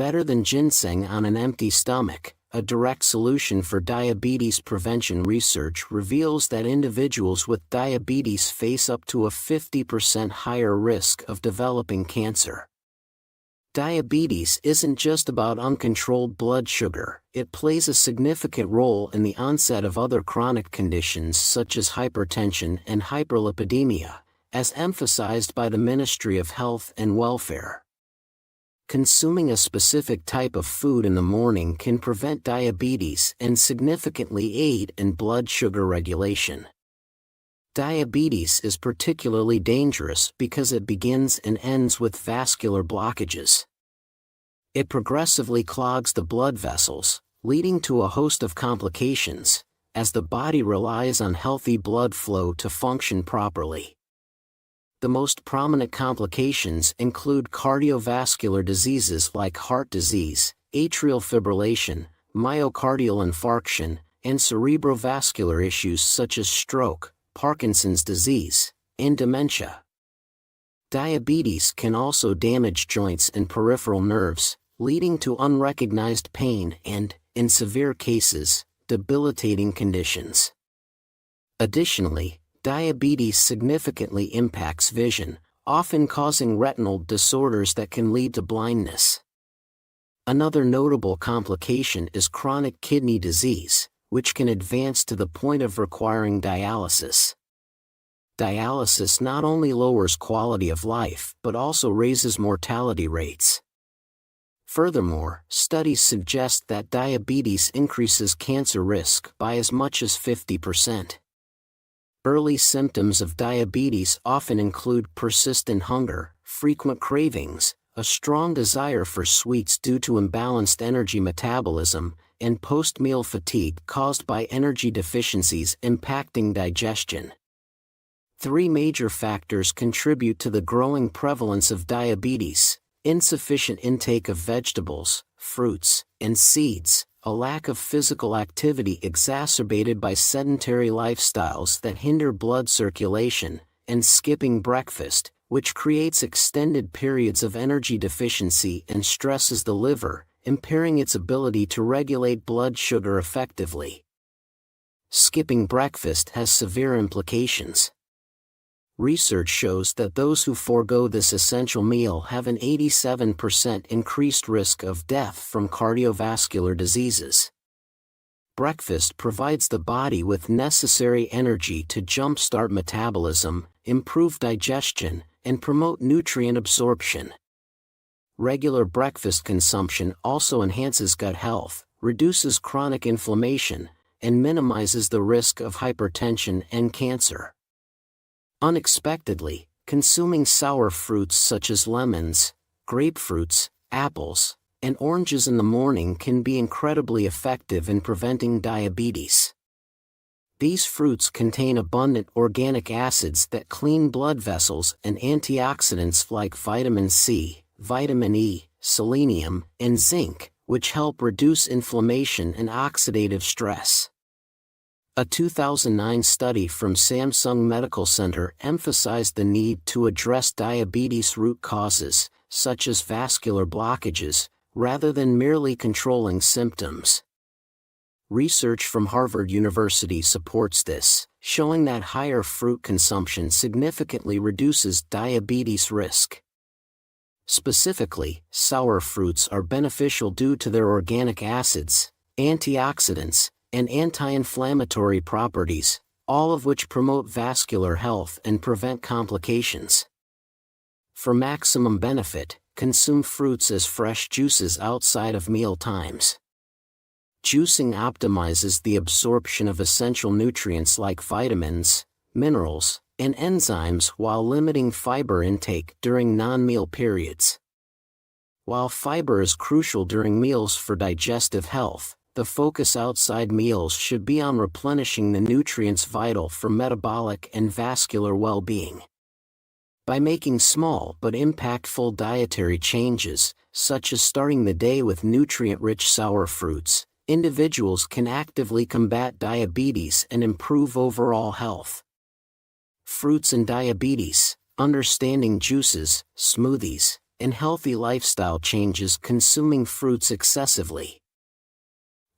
Better than ginseng on an empty stomach, a direct solution for diabetes prevention research reveals that individuals with diabetes face up to a 50% higher risk of developing cancer. Diabetes isn't just about uncontrolled blood sugar, it plays a significant role in the onset of other chronic conditions such as hypertension and hyperlipidemia, as emphasized by the Ministry of Health and Welfare. Consuming a specific type of food in the morning can prevent diabetes and significantly aid in blood sugar regulation. Diabetes is particularly dangerous because it begins and ends with vascular blockages. It progressively clogs the blood vessels, leading to a host of complications, as the body relies on healthy blood flow to function properly. The most prominent complications include cardiovascular diseases like heart disease, atrial fibrillation, myocardial infarction, and cerebrovascular issues such as stroke, Parkinson's disease, and dementia. Diabetes can also damage joints and peripheral nerves, leading to unrecognized pain and, in severe cases, debilitating conditions. Additionally, diabetes significantly impacts vision, often causing retinal disorders that can lead to blindness. Another notable complication is chronic kidney disease, which can advance to the point of requiring dialysis. Dialysis not only lowers quality of life but also raises mortality rates. Furthermore, studies suggest that diabetes increases cancer risk by as much as 50%. Early symptoms of diabetes often include persistent hunger, frequent cravings, a strong desire for sweets due to imbalanced energy metabolism, and post-meal fatigue caused by energy deficiencies impacting digestion. 3 major factors contribute to the growing prevalence of diabetes: insufficient intake of vegetables, fruits, and seeds, a lack of physical activity exacerbated by sedentary lifestyles that hinder blood circulation, and skipping breakfast, which creates extended periods of energy deficiency and stresses the liver, impairing its ability to regulate blood sugar effectively. Skipping breakfast has severe implications. Research shows that those who forego this essential meal have an 87% increased risk of death from cardiovascular diseases. Breakfast provides the body with necessary energy to jumpstart metabolism, improve digestion, and promote nutrient absorption. Regular breakfast consumption also enhances gut health, reduces chronic inflammation, and minimizes the risk of hypertension and cancer. Unexpectedly, consuming sour fruits such as lemons, grapefruits, apples, and oranges in the morning can be incredibly effective in preventing diabetes. These fruits contain abundant organic acids that clean blood vessels and antioxidants like vitamin C, vitamin E, selenium, and zinc, which help reduce inflammation and oxidative stress. A 2009 study from Samsung Medical Center emphasized the need to address diabetes root causes, such as vascular blockages, rather than merely controlling symptoms. Research from Harvard University supports this, showing that higher fruit consumption significantly reduces diabetes risk. Specifically, sour fruits are beneficial due to their organic acids, antioxidants, and anti-inflammatory properties, all of which promote vascular health and prevent complications. For maximum benefit, consume fruits as fresh juices outside of meal times. Juicing optimizes the absorption of essential nutrients like vitamins, minerals, and enzymes while limiting fiber intake during non-meal periods. While fiber is crucial during meals for digestive health, the focus outside meals should be on replenishing the nutrients vital for metabolic and vascular well-being. By making small but impactful dietary changes, such as starting the day with nutrient-rich sour fruits, individuals can actively combat diabetes and improve overall health. Fruits and diabetes: understanding juices, smoothies, and healthy lifestyle changes consuming fruits excessively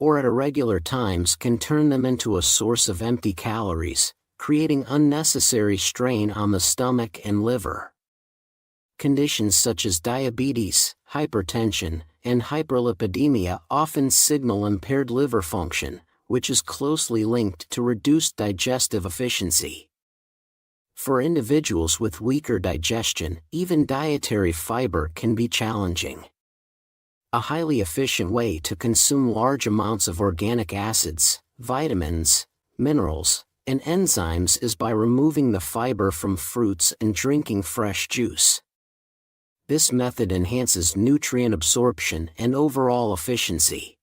or at irregular times can turn them into a source of empty calories, creating unnecessary strain on the stomach and liver. Conditions such as diabetes, hypertension, and hyperlipidemia often signal impaired liver function, which is closely linked to reduced digestive efficiency. For individuals with weaker digestion, even dietary fiber can be challenging. A highly efficient way to consume large amounts of organic acids, vitamins, minerals, and enzymes is by removing the fiber from fruits and drinking fresh juice. This method enhances nutrient absorption and overall efficiency.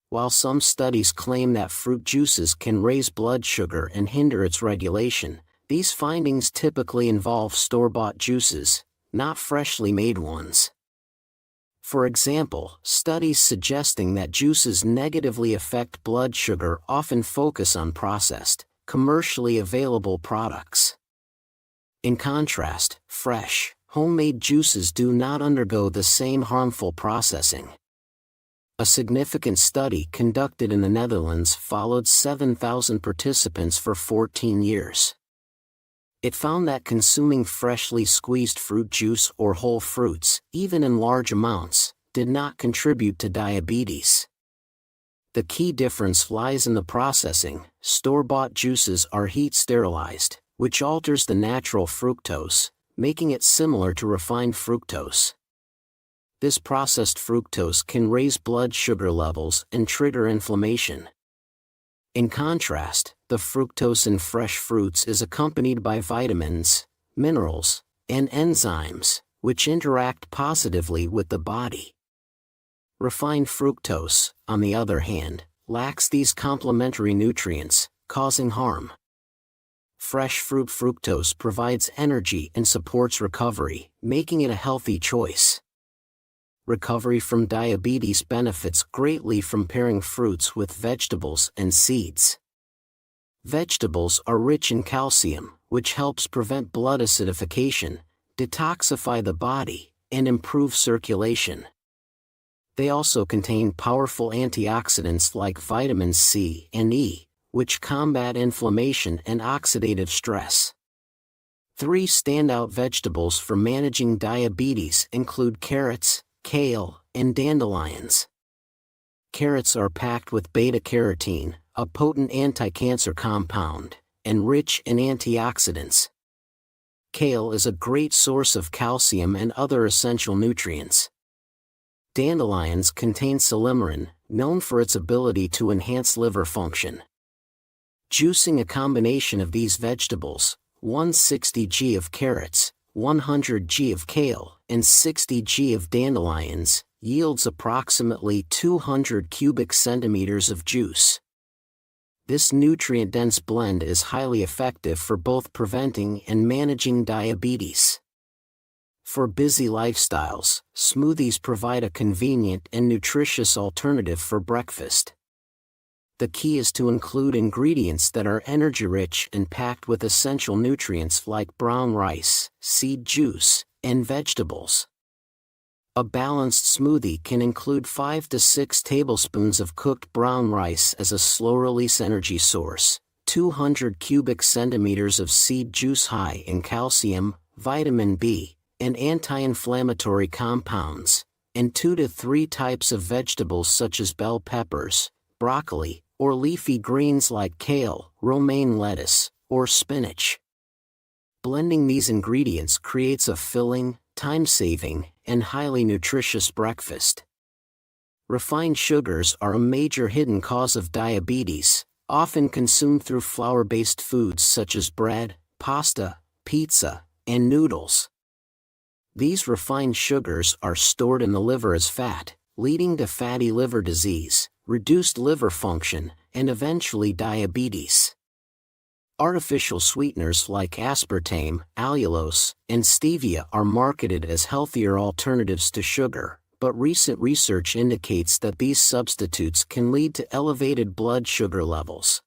While some studies claim that fruit juices can raise blood sugar and hinder its regulation, these findings typically involve store-bought juices, not freshly made ones. For example, studies suggesting that juices negatively affect blood sugar often focus on processed, commercially available products. In contrast, fresh, homemade juices do not undergo the same harmful processing. A significant study conducted in the Netherlands followed 7,000 participants for 14 years. It found that consuming freshly squeezed fruit juice or whole fruits, even in large amounts, did not contribute to diabetes. The key difference lies in the processing. Store-bought juices are heat sterilized, which alters the natural fructose, making it similar to refined fructose. This processed fructose can raise blood sugar levels and trigger inflammation. In contrast, the fructose in fresh fruits is accompanied by vitamins, minerals, and enzymes, which interact positively with the body. Refined fructose, on the other hand, lacks these complementary nutrients, causing harm. Fresh fruit fructose provides energy and supports recovery, making it a healthy choice. Recovery from diabetes benefits greatly from pairing fruits with vegetables and seeds. Vegetables are rich in calcium, which helps prevent blood acidification, detoxify the body, and improve circulation. They also contain powerful antioxidants like vitamins C and E, which combat inflammation and oxidative stress. 3 standout vegetables for managing diabetes include carrots, kale, and dandelions. Carrots are packed with beta-carotene, a potent anti-cancer compound, and rich in antioxidants. Kale is a great source of calcium and other essential nutrients. Dandelions contain silymarin, known for its ability to enhance liver function. Juicing a combination of these vegetables, 160 g of carrots, 100 g of kale, and 60 g of dandelions, yields approximately 200 cubic centimeters of juice. This nutrient-dense blend is highly effective for both preventing and managing diabetes. For busy lifestyles, smoothies provide a convenient and nutritious alternative for breakfast. The key is to include ingredients that are energy-rich and packed with essential nutrients like brown rice, seed juice, and vegetables. A balanced smoothie can include 5 to 6 tablespoons of cooked brown rice as a slow-release energy source, 200 cubic centimeters of seed juice high in calcium, vitamin B, and anti-inflammatory compounds, and 2 to 3 types of vegetables such as bell peppers, broccoli, or leafy greens like kale, romaine lettuce, or spinach. Blending these ingredients creates a filling, time-saving, and highly nutritious breakfast. Refined sugars are a major hidden cause of diabetes, often consumed through flour-based foods such as bread, pasta, pizza, and noodles. These refined sugars are stored in the liver as fat, leading to fatty liver disease, reduced liver function, and eventually diabetes. Artificial sweeteners like aspartame, allulose, and stevia are marketed as healthier alternatives to sugar, but recent research indicates that these substitutes can lead to elevated blood sugar levels.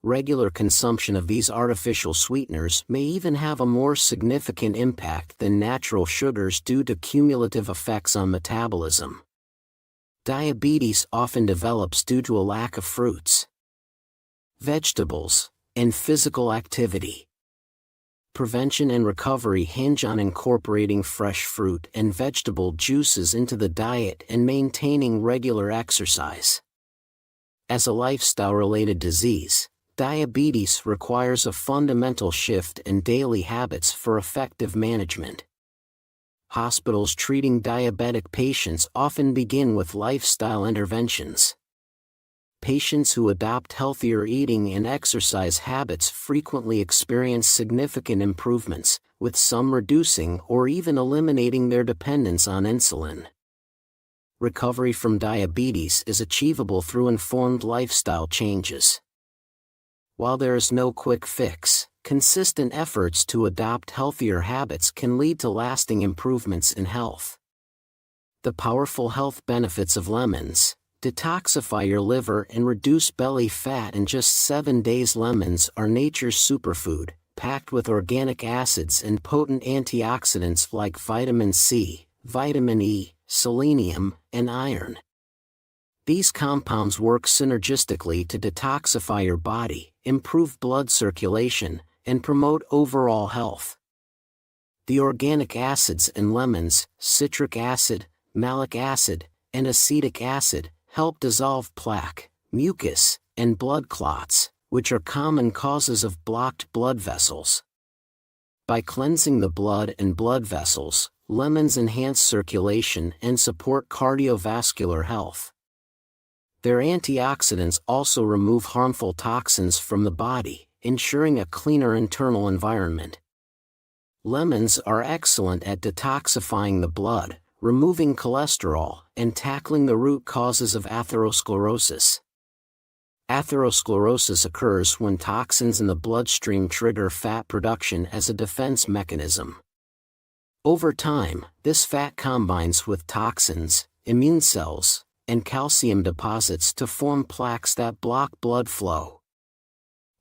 Regular consumption of these artificial sweeteners may even have a more significant impact than natural sugars due to cumulative effects on metabolism. Diabetes often develops due to a lack of fruits, vegetables, and physical activity. Prevention and recovery hinge on incorporating fresh fruit and vegetable juices into the diet and maintaining regular exercise. As a lifestyle-related disease, diabetes requires a fundamental shift in daily habits for effective management. Hospitals treating diabetic patients often begin with lifestyle interventions. Patients who adopt healthier eating and exercise habits frequently experience significant improvements, with some reducing or even eliminating their dependence on insulin. Recovery from diabetes is achievable through informed lifestyle changes. While there is no quick fix, consistent efforts to adopt healthier habits can lead to lasting improvements in health. The powerful health benefits of lemons: detoxify your liver and reduce belly fat in just 7 days. Lemons are nature's superfood, packed with organic acids and potent antioxidants like vitamin C, vitamin E, selenium, and iron. These compounds work synergistically to detoxify your body, improve blood circulation, and promote overall health. The organic acids in lemons, citric acid, malic acid, and acetic acid, help dissolve plaque, mucus, and blood clots, which are common causes of blocked blood vessels. By cleansing the blood and blood vessels, lemons enhance circulation and support cardiovascular health. Their antioxidants also remove harmful toxins from the body, ensuring a cleaner internal environment. Lemons are excellent at detoxifying the blood, removing cholesterol, and tackling the root causes of atherosclerosis. Atherosclerosis occurs when toxins in the bloodstream trigger fat production as a defense mechanism. Over time, this fat combines with toxins, immune cells, and calcium deposits to form plaques that block blood flow.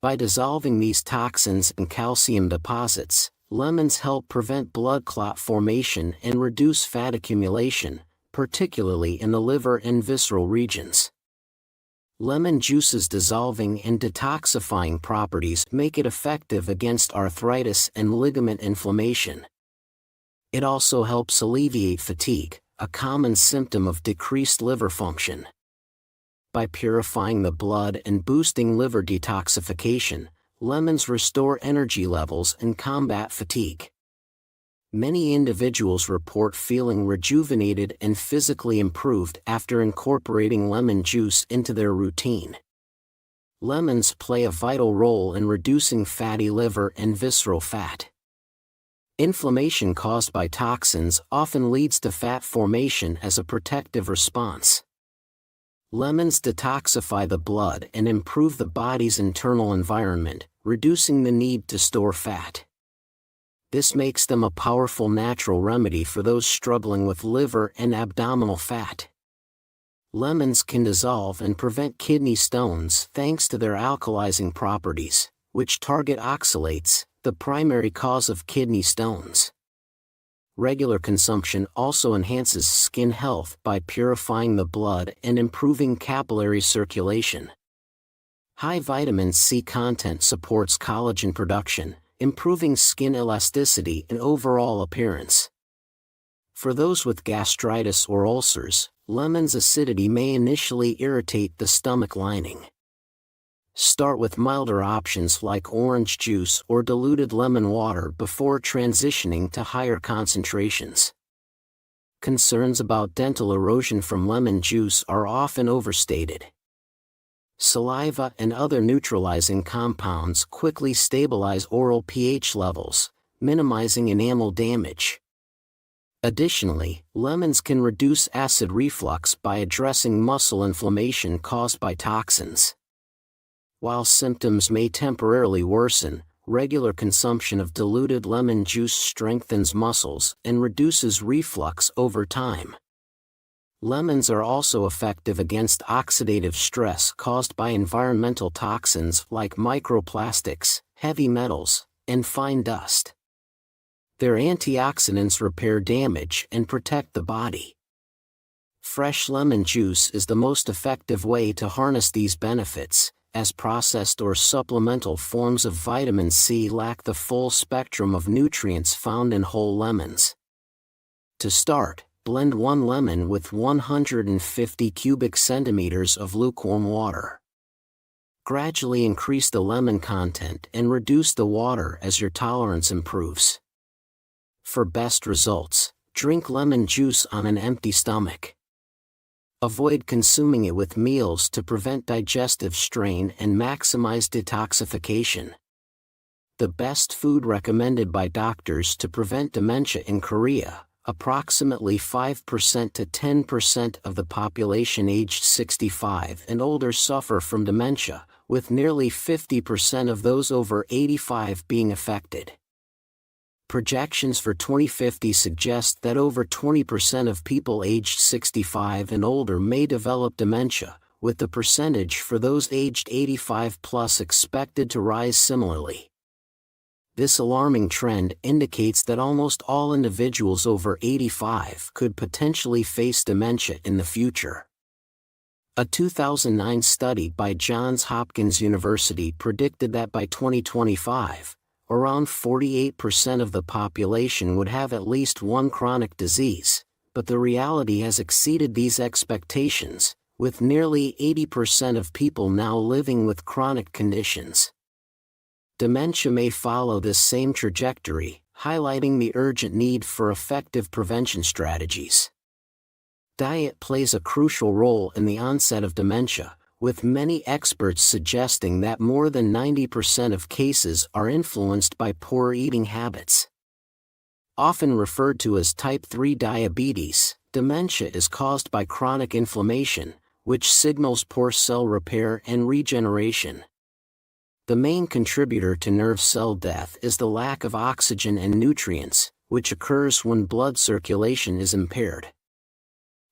By dissolving these toxins and calcium deposits, lemons help prevent blood clot formation and reduce fat accumulation, particularly in the liver and visceral regions. Lemon juice's dissolving and detoxifying properties make it effective against arthritis and ligament inflammation. It also helps alleviate fatigue, a common symptom of decreased liver function. By purifying the blood and boosting liver detoxification, lemons restore energy levels and combat fatigue. Many individuals report feeling rejuvenated and physically improved after incorporating lemon juice into their routine. Lemons play a vital role in reducing fatty liver and visceral fat. Inflammation caused by toxins often leads to fat formation as a protective response. Lemons detoxify the blood and improve the body's internal environment, reducing the need to store fat. This makes them a powerful natural remedy for those struggling with liver and abdominal fat. Lemons can dissolve and prevent kidney stones thanks to their alkalizing properties, which target oxalates, the primary cause of kidney stones. Regular consumption also enhances skin health by purifying the blood and improving capillary circulation. High vitamin C content supports collagen production, improving skin elasticity and overall appearance. For those with gastritis or ulcers, lemon's acidity may initially irritate the stomach lining. Start with milder options like orange juice or diluted lemon water before transitioning to higher concentrations. Concerns about dental erosion from lemon juice are often overstated. Saliva and other neutralizing compounds quickly stabilize oral pH levels, minimizing enamel damage. Additionally, lemons can reduce acid reflux by addressing muscle inflammation caused by toxins. While symptoms may temporarily worsen, regular consumption of diluted lemon juice strengthens muscles and reduces reflux over time. Lemons are also effective against oxidative stress caused by environmental toxins like microplastics, heavy metals, and fine dust. Their antioxidants repair damage and protect the body. Fresh lemon juice is the most effective way to harness these benefits, as processed or supplemental forms of vitamin C lack the full spectrum of nutrients found in whole lemons. To start, blend 1 lemon with 150 cubic centimeters of lukewarm water. Gradually increase the lemon content and reduce the water as your tolerance improves. For best results, drink lemon juice on an empty stomach. Avoid consuming it with meals to prevent digestive strain and maximize detoxification. The best food recommended by doctors to prevent dementia in Korea: approximately 5% to 10% of the population aged 65 and older suffer from dementia, with nearly 50% of those over 85 being affected. Projections for 2050 suggest that over 20% of people aged 65 and older may develop dementia, with the percentage for those aged 85 plus expected to rise similarly. This alarming trend indicates that almost all individuals over 85 could potentially face dementia in the future. A 2009 study by Johns Hopkins University predicted that by 2025, around 48% of the population would have at least one chronic disease, but the reality has exceeded these expectations, with nearly 80% of people now living with chronic conditions. Dementia may follow this same trajectory, highlighting the urgent need for effective prevention strategies. Diet plays a crucial role in the onset of dementia, with many experts suggesting that more than 90% of cases are influenced by poor eating habits. Often referred to as type 3 diabetes, dementia is caused by chronic inflammation, which signals poor cell repair and regeneration. The main contributor to nerve cell death is the lack of oxygen and nutrients, which occurs when blood circulation is impaired.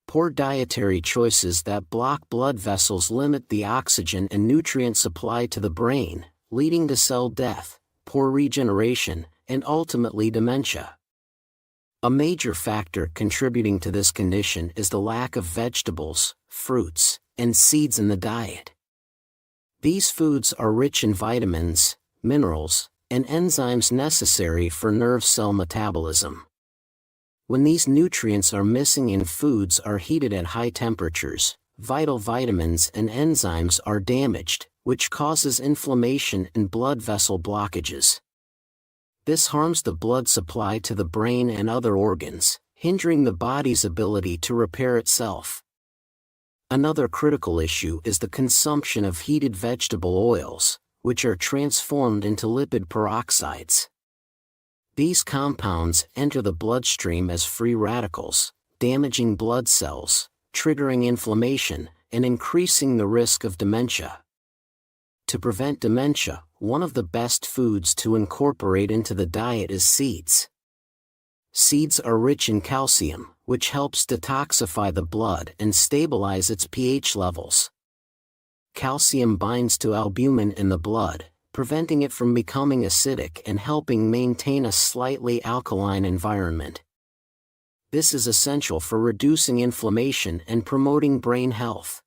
Poor dietary choices that block blood vessels limit the oxygen and nutrient supply to the brain, leading to cell death, poor regeneration, and ultimately dementia. A major factor contributing to this condition is the lack of vegetables, fruits, and seeds in the diet. These foods are rich in vitamins, minerals, and enzymes necessary for nerve cell metabolism. When these nutrients are missing in foods are heated at high temperatures, vital vitamins and enzymes are damaged, which causes inflammation and blood vessel blockages. This harms the blood supply to the brain and other organs, hindering the body's ability to repair itself. Another critical issue is the consumption of heated vegetable oils, which are transformed into lipid peroxides. These compounds enter the bloodstream as free radicals, damaging blood cells, triggering inflammation, and increasing the risk of dementia. To prevent dementia, one of the best foods to incorporate into the diet is seeds. Seeds are rich in calcium, which helps detoxify the blood and stabilize its pH levels. Calcium binds to albumin in the blood, preventing it from becoming acidic and helping maintain a slightly alkaline environment. This is essential for reducing inflammation and promoting brain health.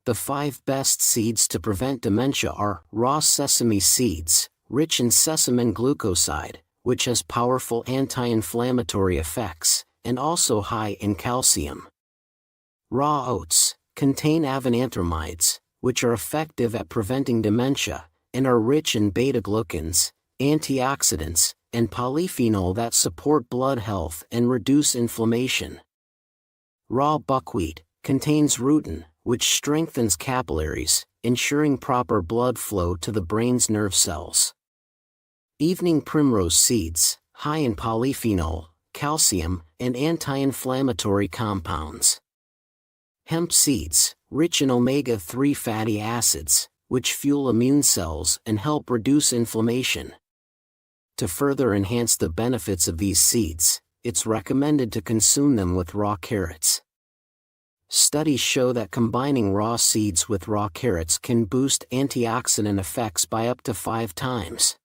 The 5 best seeds to prevent dementia are raw sesame seeds, rich in sesamin glucoside, which has powerful anti-inflammatory effects, and also high in calcium. Raw oats contain avenanthramides, which are effective at preventing dementia, and are rich in beta-glucans, antioxidants, and polyphenol that support blood health and reduce inflammation. Raw buckwheat contains rutin, which strengthens capillaries, ensuring proper blood flow to the brain's nerve cells. Evening primrose seeds, high in polyphenol, calcium, and anti-inflammatory compounds. Hemp seeds, rich in omega-3 fatty acids, which fuel immune cells and help reduce inflammation. To further enhance the benefits of these seeds, it's recommended to consume them with raw carrots. studies show that combining raw seeds with raw carrots can boost antioxidant effects by up to 5 times.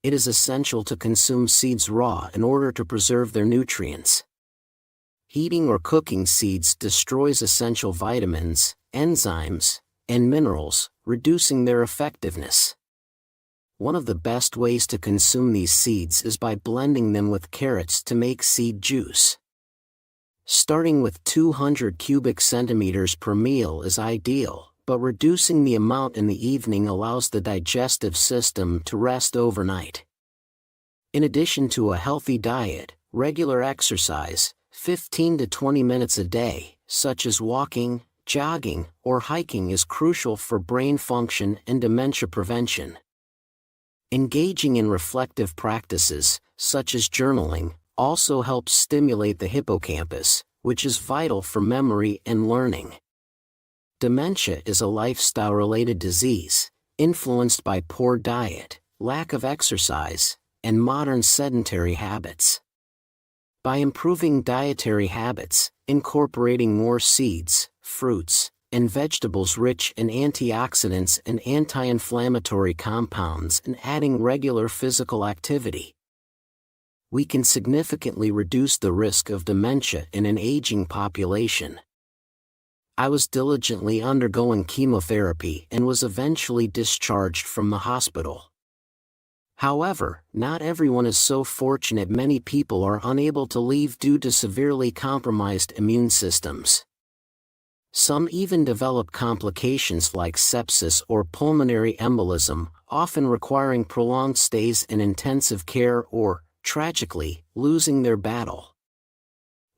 It is essential to consume seeds raw in order to preserve their nutrients. Heating or cooking seeds destroys essential vitamins, enzymes, and minerals, reducing their effectiveness. One of the best ways to consume these seeds is by blending them with carrots to make seed juice. Starting with 200 cubic centimeters per meal is ideal, but reducing the amount in the evening allows the digestive system to rest overnight. In addition to a healthy diet, regular exercise, 15 to 20 minutes a day, such as walking, jogging, or hiking, is crucial for brain function and dementia prevention. Engaging in reflective practices, such as journaling, also helps stimulate the hippocampus, which is vital for memory and learning. Dementia is a lifestyle-related disease, influenced by poor diet, lack of exercise, and modern sedentary habits. By improving dietary habits, incorporating more seeds, fruits, and vegetables rich in antioxidants and anti-inflammatory compounds, and adding regular physical activity, we can significantly reduce the risk of dementia in an aging population. I was diligently undergoing chemotherapy and was eventually discharged from the hospital. However, not everyone is so fortunate. Many people are unable to leave due to severely compromised immune systems. Some even develop complications like sepsis or pulmonary embolism, often requiring prolonged stays in intensive care or, tragically, losing their battle.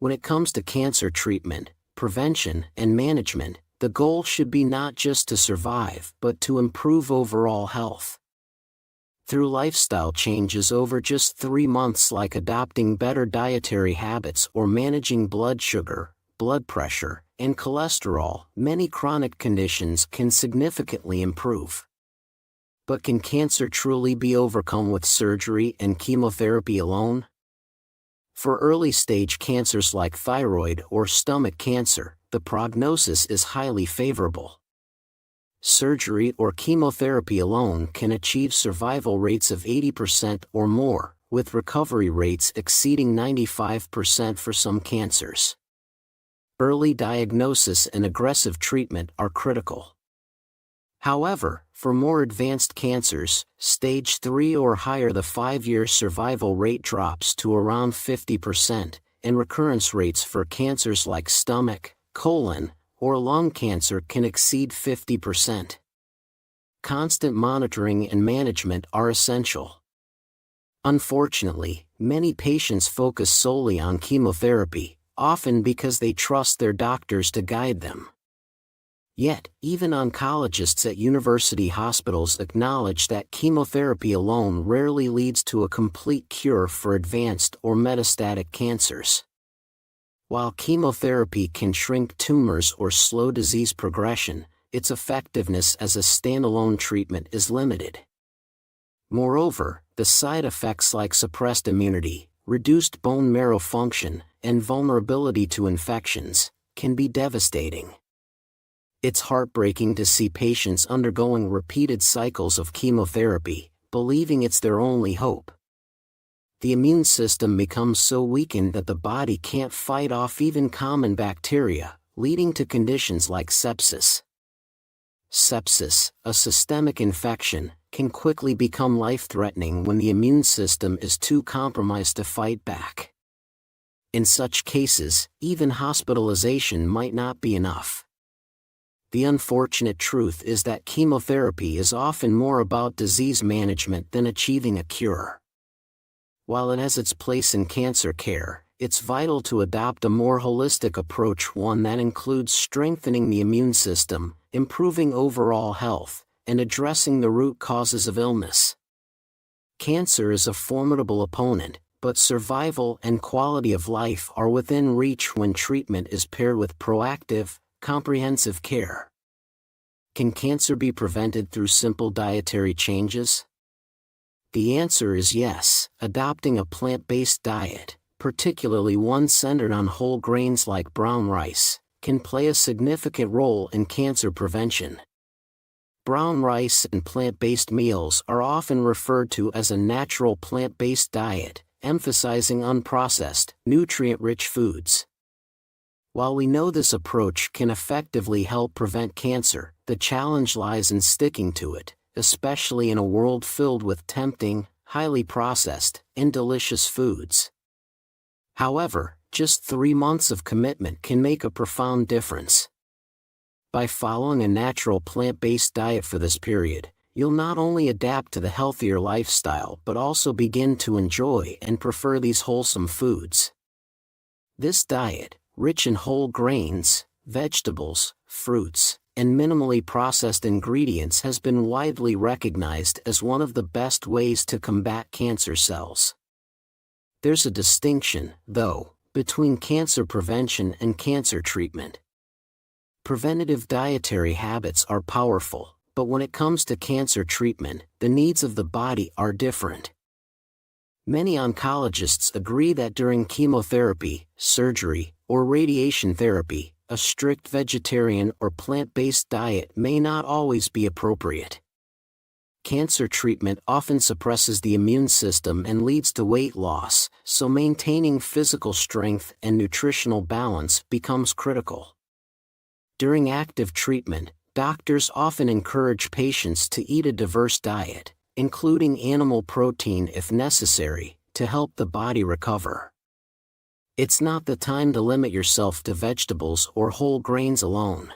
When it comes to cancer treatment, prevention, and management, the goal should be not just to survive but to improve overall health. Through lifestyle changes over just 3 months, like adopting better dietary habits or managing blood sugar, blood pressure, and cholesterol, many chronic conditions can significantly improve. But can cancer truly be overcome with surgery and chemotherapy alone? For early-stage cancers like thyroid or stomach cancer, the prognosis is highly favorable. Surgery or chemotherapy alone can achieve survival rates of 80% or more, with recovery rates exceeding 95% for some cancers. Early diagnosis and aggressive treatment are critical. However, for more advanced cancers, stage 3 or higher, the 5-year survival rate drops to around 50%, and recurrence rates for cancers like stomach, colon, or lung cancer can exceed 50%. Constant monitoring and management are essential. Unfortunately, many patients focus solely on chemotherapy, often because they trust their doctors to guide them. Yet, even oncologists at university hospitals acknowledge that chemotherapy alone rarely leads to a complete cure for advanced or metastatic cancers. While chemotherapy can shrink tumors or slow disease progression, its effectiveness as a standalone treatment is limited. Moreover, the side effects like suppressed immunity, reduced bone marrow function, and vulnerability to infections can be devastating. It's heartbreaking to see patients undergoing repeated cycles of chemotherapy, believing it's their only hope. The immune system becomes so weakened that the body can't fight off even common bacteria, leading to conditions like sepsis. Sepsis, a systemic infection, can quickly become life-threatening when the immune system is too compromised to fight back. In such cases, even hospitalization might not be enough. The unfortunate truth is that chemotherapy is often more about disease management than achieving a cure. While it has its place in cancer care, it's vital to adopt a more holistic approach, one that includes strengthening the immune system, improving overall health, and addressing the root causes of illness. Cancer is a formidable opponent, but survival and quality of life are within reach when treatment is paired with proactive, comprehensive care. Can cancer be prevented through simple dietary changes? The answer is yes. Adopting a plant-based diet, particularly one centered on whole grains like brown rice, can play a significant role in cancer prevention. Brown rice and plant-based meals are often referred to as a natural plant-based diet, emphasizing unprocessed, nutrient-rich foods. While we know this approach can effectively help prevent cancer, the challenge lies in sticking to it, especially in a world filled with tempting, highly processed, and delicious foods. However, just 3 months of commitment can make a profound difference. By following a natural plant-based diet for this period, you'll not only adapt to the healthier lifestyle but also begin to enjoy and prefer these wholesome foods. This diet, rich in whole grains, vegetables, fruits, and minimally processed ingredients, has been widely recognized as one of the best ways to combat cancer cells. There's a distinction, though, between cancer prevention and cancer treatment. Preventative dietary habits are powerful, but when it comes to cancer treatment, the needs of the body are different. Many oncologists agree that during chemotherapy, surgery, or radiation therapy, a strict vegetarian or plant-based diet may not always be appropriate. Cancer treatment often suppresses the immune system and leads to weight loss, so maintaining physical strength and nutritional balance becomes critical. During active treatment, doctors often encourage patients to eat a diverse diet, including animal protein if necessary, to help the body recover. It's not the time to limit yourself to vegetables or whole grains alone.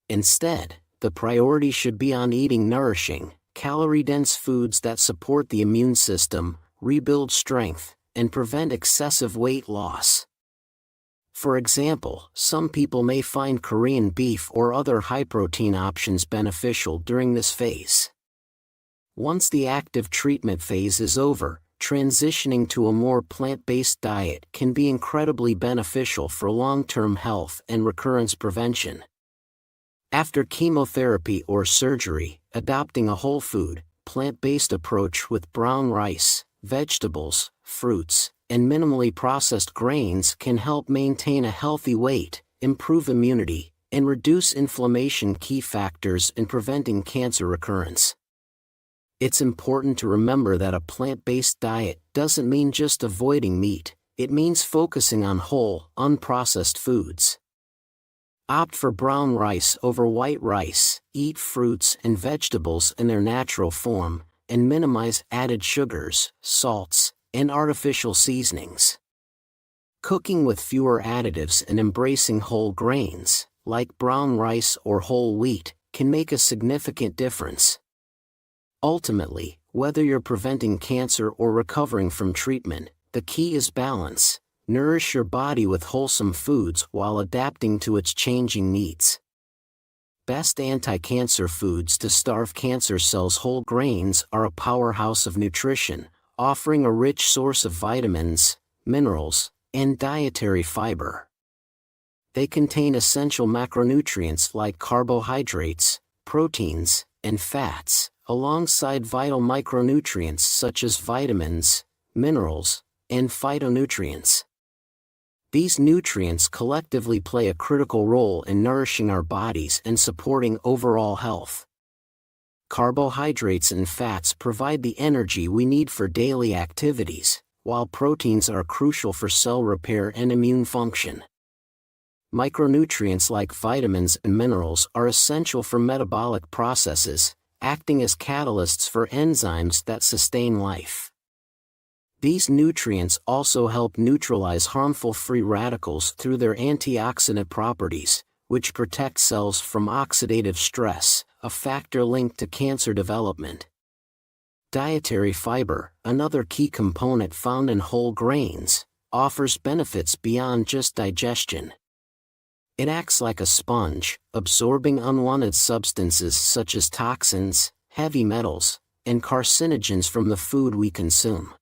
Instead, the priority should be on eating nourishing, calorie-dense foods that support the immune system, rebuild strength, and prevent excessive weight loss. For example, some people may find Korean beef or other high-protein options beneficial during this phase. Once the active treatment phase is over, transitioning to a more plant-based diet can be incredibly beneficial for long-term health and recurrence prevention. After chemotherapy or surgery, adopting a whole food, plant-based approach with brown rice, vegetables, fruits, and minimally processed grains can help maintain a healthy weight, improve immunity, and reduce inflammation, key factors in preventing cancer recurrence. It's important to remember that a plant-based diet doesn't mean just avoiding meat, it means focusing on whole, unprocessed foods. Opt for brown rice over white rice, eat fruits and vegetables in their natural form, and minimize added sugars, salts, and artificial seasonings. Cooking with fewer additives and embracing whole grains, like brown rice or whole wheat, can make a significant difference. Ultimately, whether you're preventing cancer or recovering from treatment, the key is balance. Nourish your body with wholesome foods while adapting to its changing needs. Best anti-cancer foods to starve cancer cells. Whole grains are a powerhouse of nutrition, offering a rich source of vitamins, minerals, and dietary fiber. They contain essential macronutrients like carbohydrates, proteins, and fats, alongside vital micronutrients such as vitamins, minerals, and phytonutrients. These nutrients collectively play a critical role in nourishing our bodies and supporting overall health. Carbohydrates and fats provide the energy we need for daily activities, while proteins are crucial for cell repair and immune function. Micronutrients like vitamins and minerals are essential for metabolic processes, acting as catalysts for enzymes that sustain life. These nutrients also help neutralize harmful free radicals through their antioxidant properties, which protect cells from oxidative stress, a factor linked to cancer development. Dietary fiber, another key component found in whole grains, offers benefits beyond just digestion. It acts like a sponge, absorbing unwanted substances such as toxins, heavy metals, and carcinogens from the food we consume.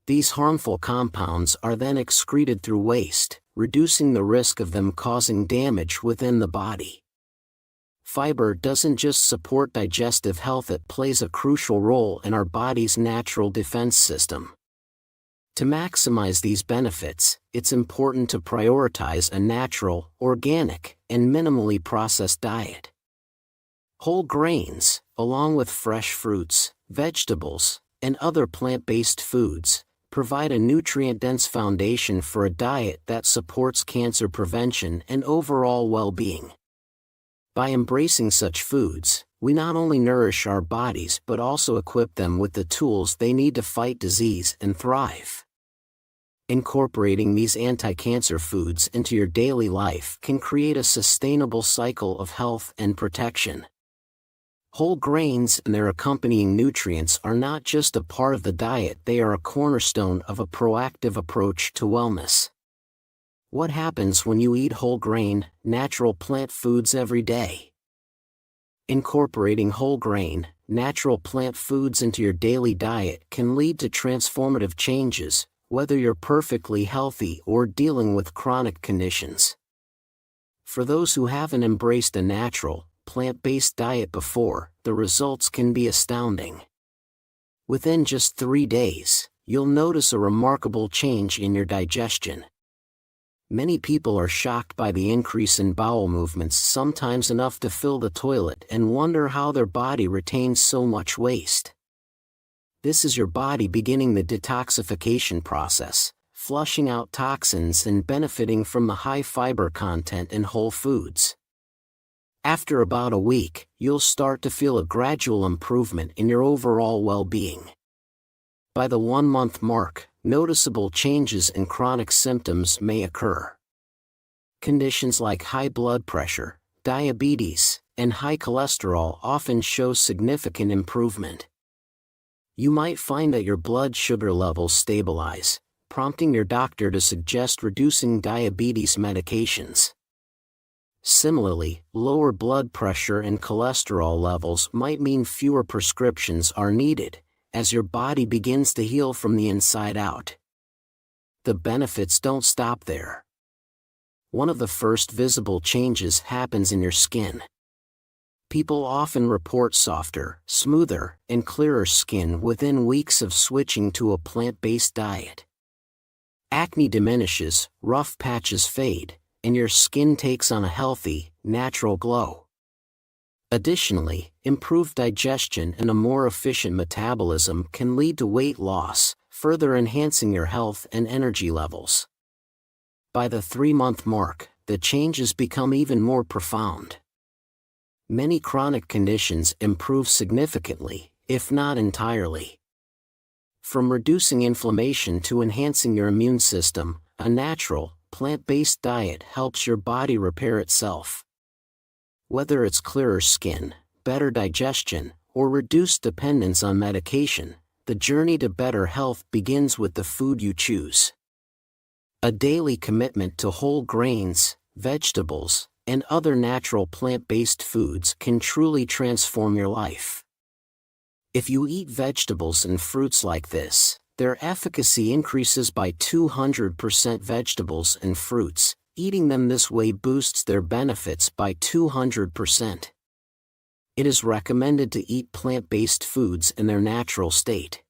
These harmful compounds are then excreted through waste, reducing the risk of them causing damage within the body. Fiber doesn't just support digestive health, it plays a crucial role in our body's natural defense system. To maximize these benefits, it's important to prioritize a natural, organic, and minimally processed diet. Whole grains, along with fresh fruits, vegetables, and other plant-based foods, provide a nutrient-dense foundation for a diet that supports cancer prevention and overall well-being. By embracing such foods, we not only nourish our bodies but also equip them with the tools they need to fight disease and thrive. Incorporating these anti-cancer foods into your daily life can create a sustainable cycle of health and protection. Whole grains and their accompanying nutrients are not just a part of the diet, they are a cornerstone of a proactive approach to wellness. What happens when you eat whole grain, natural plant foods every day? Incorporating whole grain, natural plant foods into your daily diet can lead to transformative changes, whether you're perfectly healthy or dealing with chronic conditions. For those who haven't embraced a natural, plant-based diet before, the results can be astounding. Within just 3 days, you'll notice a remarkable change in your digestion. Many people are shocked by the increase in bowel movements, sometimes enough to fill the toilet, and wonder how their body retains so much waste. This is your body beginning the detoxification process, flushing out toxins and benefiting from the high fiber content in whole foods. After about a week, you'll start to feel a gradual improvement in your overall well-being. By the 1-month mark, noticeable changes in chronic symptoms may occur. Conditions like high blood pressure, diabetes, and high cholesterol often show significant improvement. You might find that your blood sugar levels stabilize, prompting your doctor to suggest reducing diabetes medications. Similarly, lower blood pressure and cholesterol levels might mean fewer prescriptions are needed, as your body begins to heal from the inside out. The benefits don't stop there. One of the first visible changes happens in your skin. People often report softer, smoother, and clearer skin within weeks of switching to a plant-based diet. Acne diminishes, rough patches fade, and your skin takes on a healthy, natural glow. Additionally, improved digestion and a more efficient metabolism can lead to weight loss, further enhancing your health and energy levels. By the 3-month mark, the changes become even more profound. Many chronic conditions improve significantly, if not entirely. From reducing inflammation to enhancing your immune system, a natural, plant-based diet helps your body repair itself. Whether it's clearer skin, better digestion, or reduced dependence on medication, the journey to better health begins with the food you choose. A daily commitment to whole grains, vegetables, and other natural plant-based foods can truly transform your life. If you eat vegetables and fruits like this, their efficacy increases by 200%. Vegetables and fruits, eating them this way boosts their benefits by 200%. It is recommended to eat plant-based foods in their natural state.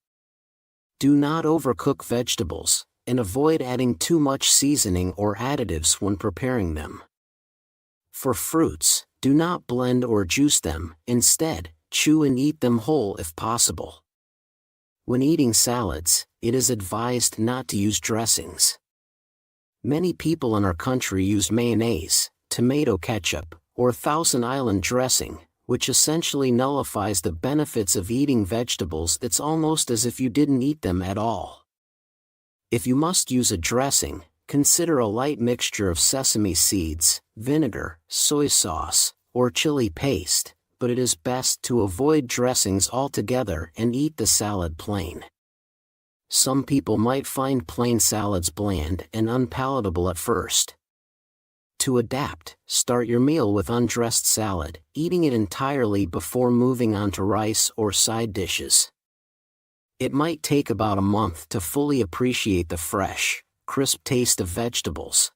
Do not overcook vegetables, and avoid adding too much seasoning or additives when preparing them. For fruits, do not blend or juice them, instead, chew and eat them whole if possible. When eating salads, it is advised not to use dressings. Many people in our country use mayonnaise, tomato ketchup, or Thousand Island dressing, which essentially nullifies the benefits of eating vegetables. It's almost as if you didn't eat them at all. If you must use a dressing, consider a light mixture of sesame seeds, vinegar, soy sauce, or chili paste, but it is best to avoid dressings altogether and eat the salad plain. Some people might find plain salads bland and unpalatable at first. To adapt, start your meal with undressed salad, eating it entirely before moving on to rice or side dishes. It might take about a month to fully appreciate the fresh, crisp taste of vegetables.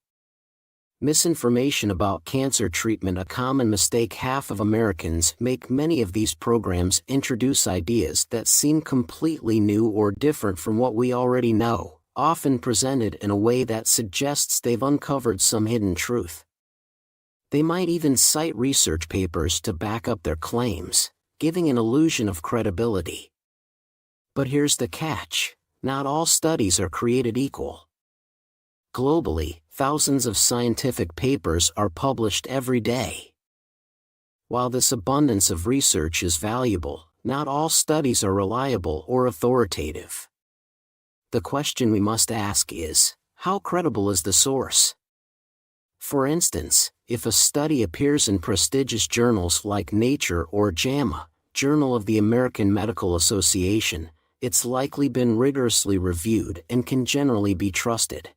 Misinformation about cancer treatment. A common mistake half of Americans make. Many of these programs introduce ideas that seem completely new or different from what we already know, often presented in a way that suggests they've uncovered some hidden truth. They might even cite research papers to back up their claims, giving an illusion of credibility. But here's the catch: not all studies are created equal. Globally, thousands of scientific papers are published every day. While this abundance of research is valuable, not all studies are reliable or authoritative. The question we must ask is, how credible is the source? For instance, if a study appears in prestigious journals like Nature or JAMA, Journal of the American Medical Association, it's likely been rigorously reviewed and can generally be trusted.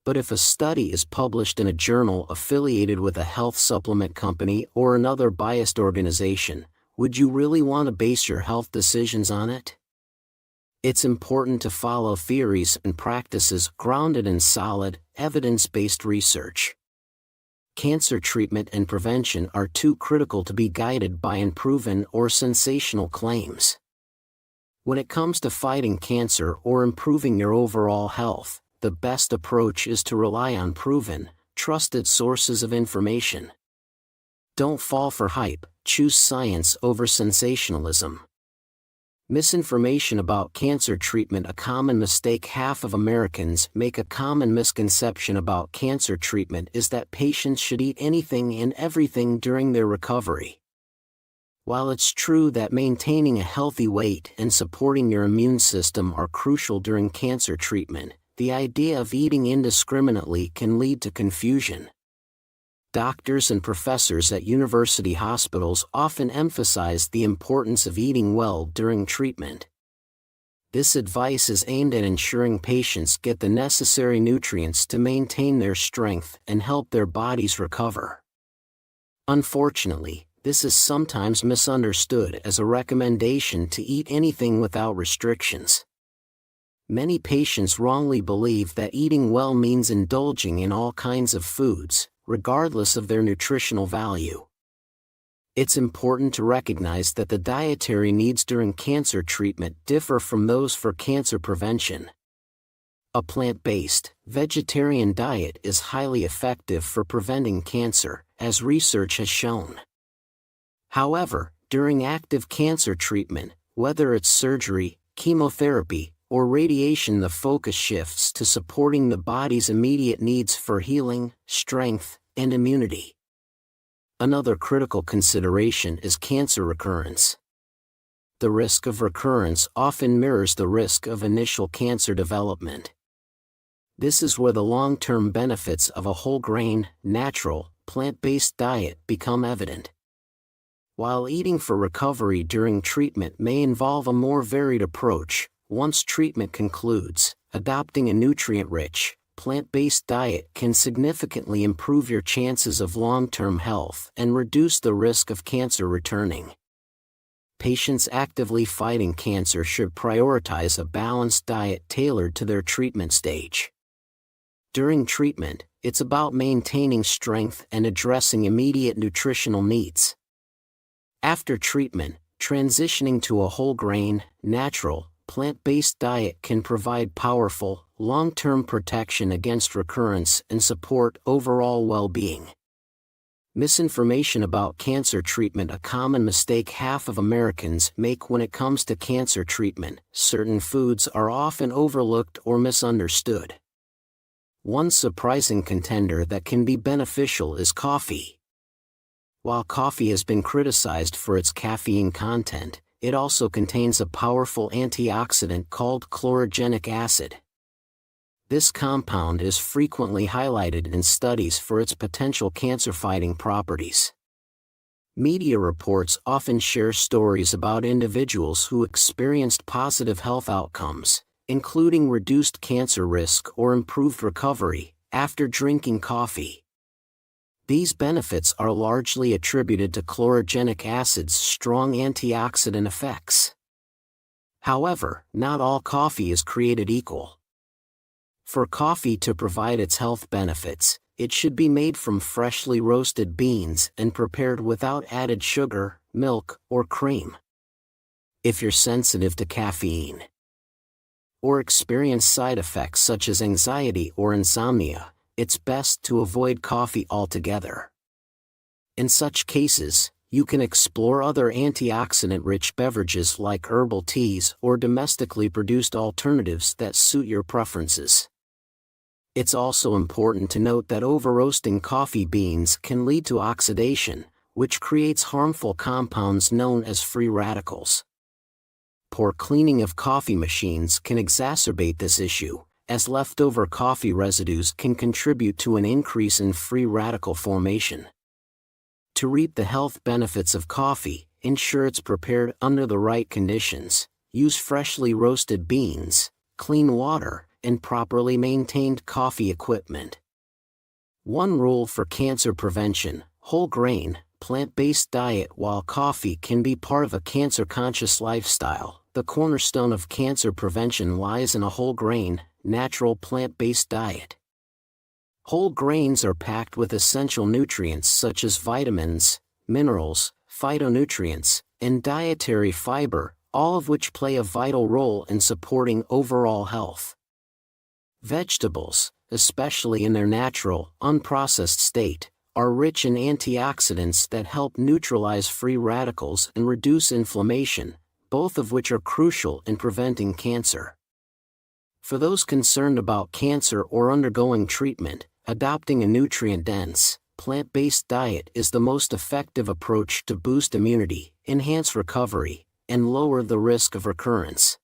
But if a study is published in a journal affiliated with a health supplement company or another biased organization, would you really want to base your health decisions on it? It's important to follow theories and practices grounded in solid, evidence-based research. Cancer treatment and prevention are too critical to be guided by unproven or sensational claims. When it comes to fighting cancer or improving your overall health, the best approach is to rely on proven, trusted sources of information. Don't fall for hype, choose science over sensationalism. Misinformation about cancer treatment: a common mistake half of Americans make. A common misconception about cancer treatment is that patients should eat anything and everything during their recovery. While it's true that maintaining a healthy weight and supporting your immune system are crucial during cancer treatment, the idea of eating indiscriminately can lead to confusion. Doctors and professors at university hospitals often emphasize the importance of eating well during treatment. This advice is aimed at ensuring patients get the necessary nutrients to maintain their strength and help their bodies recover. Unfortunately, this is sometimes misunderstood as a recommendation to eat anything without restrictions. Many patients wrongly believe that eating well means indulging in all kinds of foods, regardless of their nutritional value. It's important to recognize that the dietary needs during cancer treatment differ from those for cancer prevention. A plant-based, vegetarian diet is highly effective for preventing cancer, as research has shown. However, during active cancer treatment, whether it's surgery, chemotherapy, or radiation, the focus shifts to supporting the body's immediate needs for healing, strength, and immunity. Another critical consideration is cancer recurrence. The risk of recurrence often mirrors the risk of initial cancer development. This is where the long-term benefits of a whole-grain, natural, plant-based diet become evident. While eating for recovery during treatment may involve a more varied approach, once treatment concludes, adopting a nutrient-rich, plant-based diet can significantly improve your chances of long-term health and reduce the risk of cancer returning. Patients actively fighting cancer should prioritize a balanced diet tailored to their treatment stage. During treatment, it's about maintaining strength and addressing immediate nutritional needs. After treatment, transitioning to a whole-grain, natural, plant-based diet can provide powerful, long-term protection against recurrence and support overall well-being. Misinformation about cancer treatment: a common mistake half of Americans make when it comes to cancer treatment. Certain foods are often overlooked or misunderstood. One surprising contender that can be beneficial is coffee. While coffee has been criticized for its caffeine content, it also contains a powerful antioxidant called chlorogenic acid. This compound is frequently highlighted in studies for its potential cancer-fighting properties. Media reports often share stories about individuals who experienced positive health outcomes, including reduced cancer risk or improved recovery, after drinking coffee. These benefits are largely attributed to chlorogenic acid's strong antioxidant effects. However, not all coffee is created equal. For coffee to provide its health benefits, it should be made from freshly roasted beans and prepared without added sugar, milk, or cream. If you're sensitive to caffeine, or experience side effects such as anxiety or insomnia, it's best to avoid coffee altogether. In such cases, you can explore other antioxidant-rich beverages like herbal teas or domestically produced alternatives that suit your preferences. It's also important to note that over-roasting coffee beans can lead to oxidation, which creates harmful compounds known as free radicals. Poor cleaning of coffee machines can exacerbate this issue, as leftover coffee residues can contribute to an increase in free radical formation. To reap the health benefits of coffee, ensure it's prepared under the right conditions, use freshly roasted beans, clean water, and properly maintained coffee equipment. One rule for cancer prevention: whole grain, plant-based diet. While coffee can be part of a cancer-conscious lifestyle, the cornerstone of cancer prevention lies in a whole grain, natural plant-based diet. Whole grains are packed with essential nutrients such as vitamins, minerals, phytonutrients, and dietary fiber, all of which play a vital role in supporting overall health. Vegetables, especially in their natural, unprocessed state, are rich in antioxidants that help neutralize free radicals and reduce inflammation, both of which are crucial in preventing cancer. For those concerned about cancer or undergoing treatment, adopting a nutrient-dense, plant-based diet is the most effective approach to boost immunity, enhance recovery, and lower the risk of recurrence.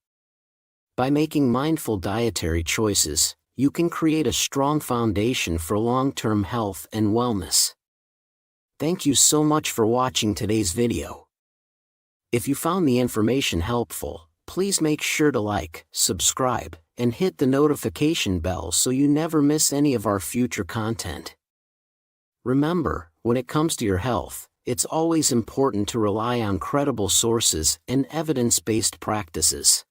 By making mindful dietary choices, you can create a strong foundation for long-term health and wellness. Thank you so much for watching today's video. If you found the information helpful, please make sure to like, subscribe, and hit the notification bell so you never miss any of our future content. Remember, when it comes to your health, it's always important to rely on credible sources and evidence-based practices.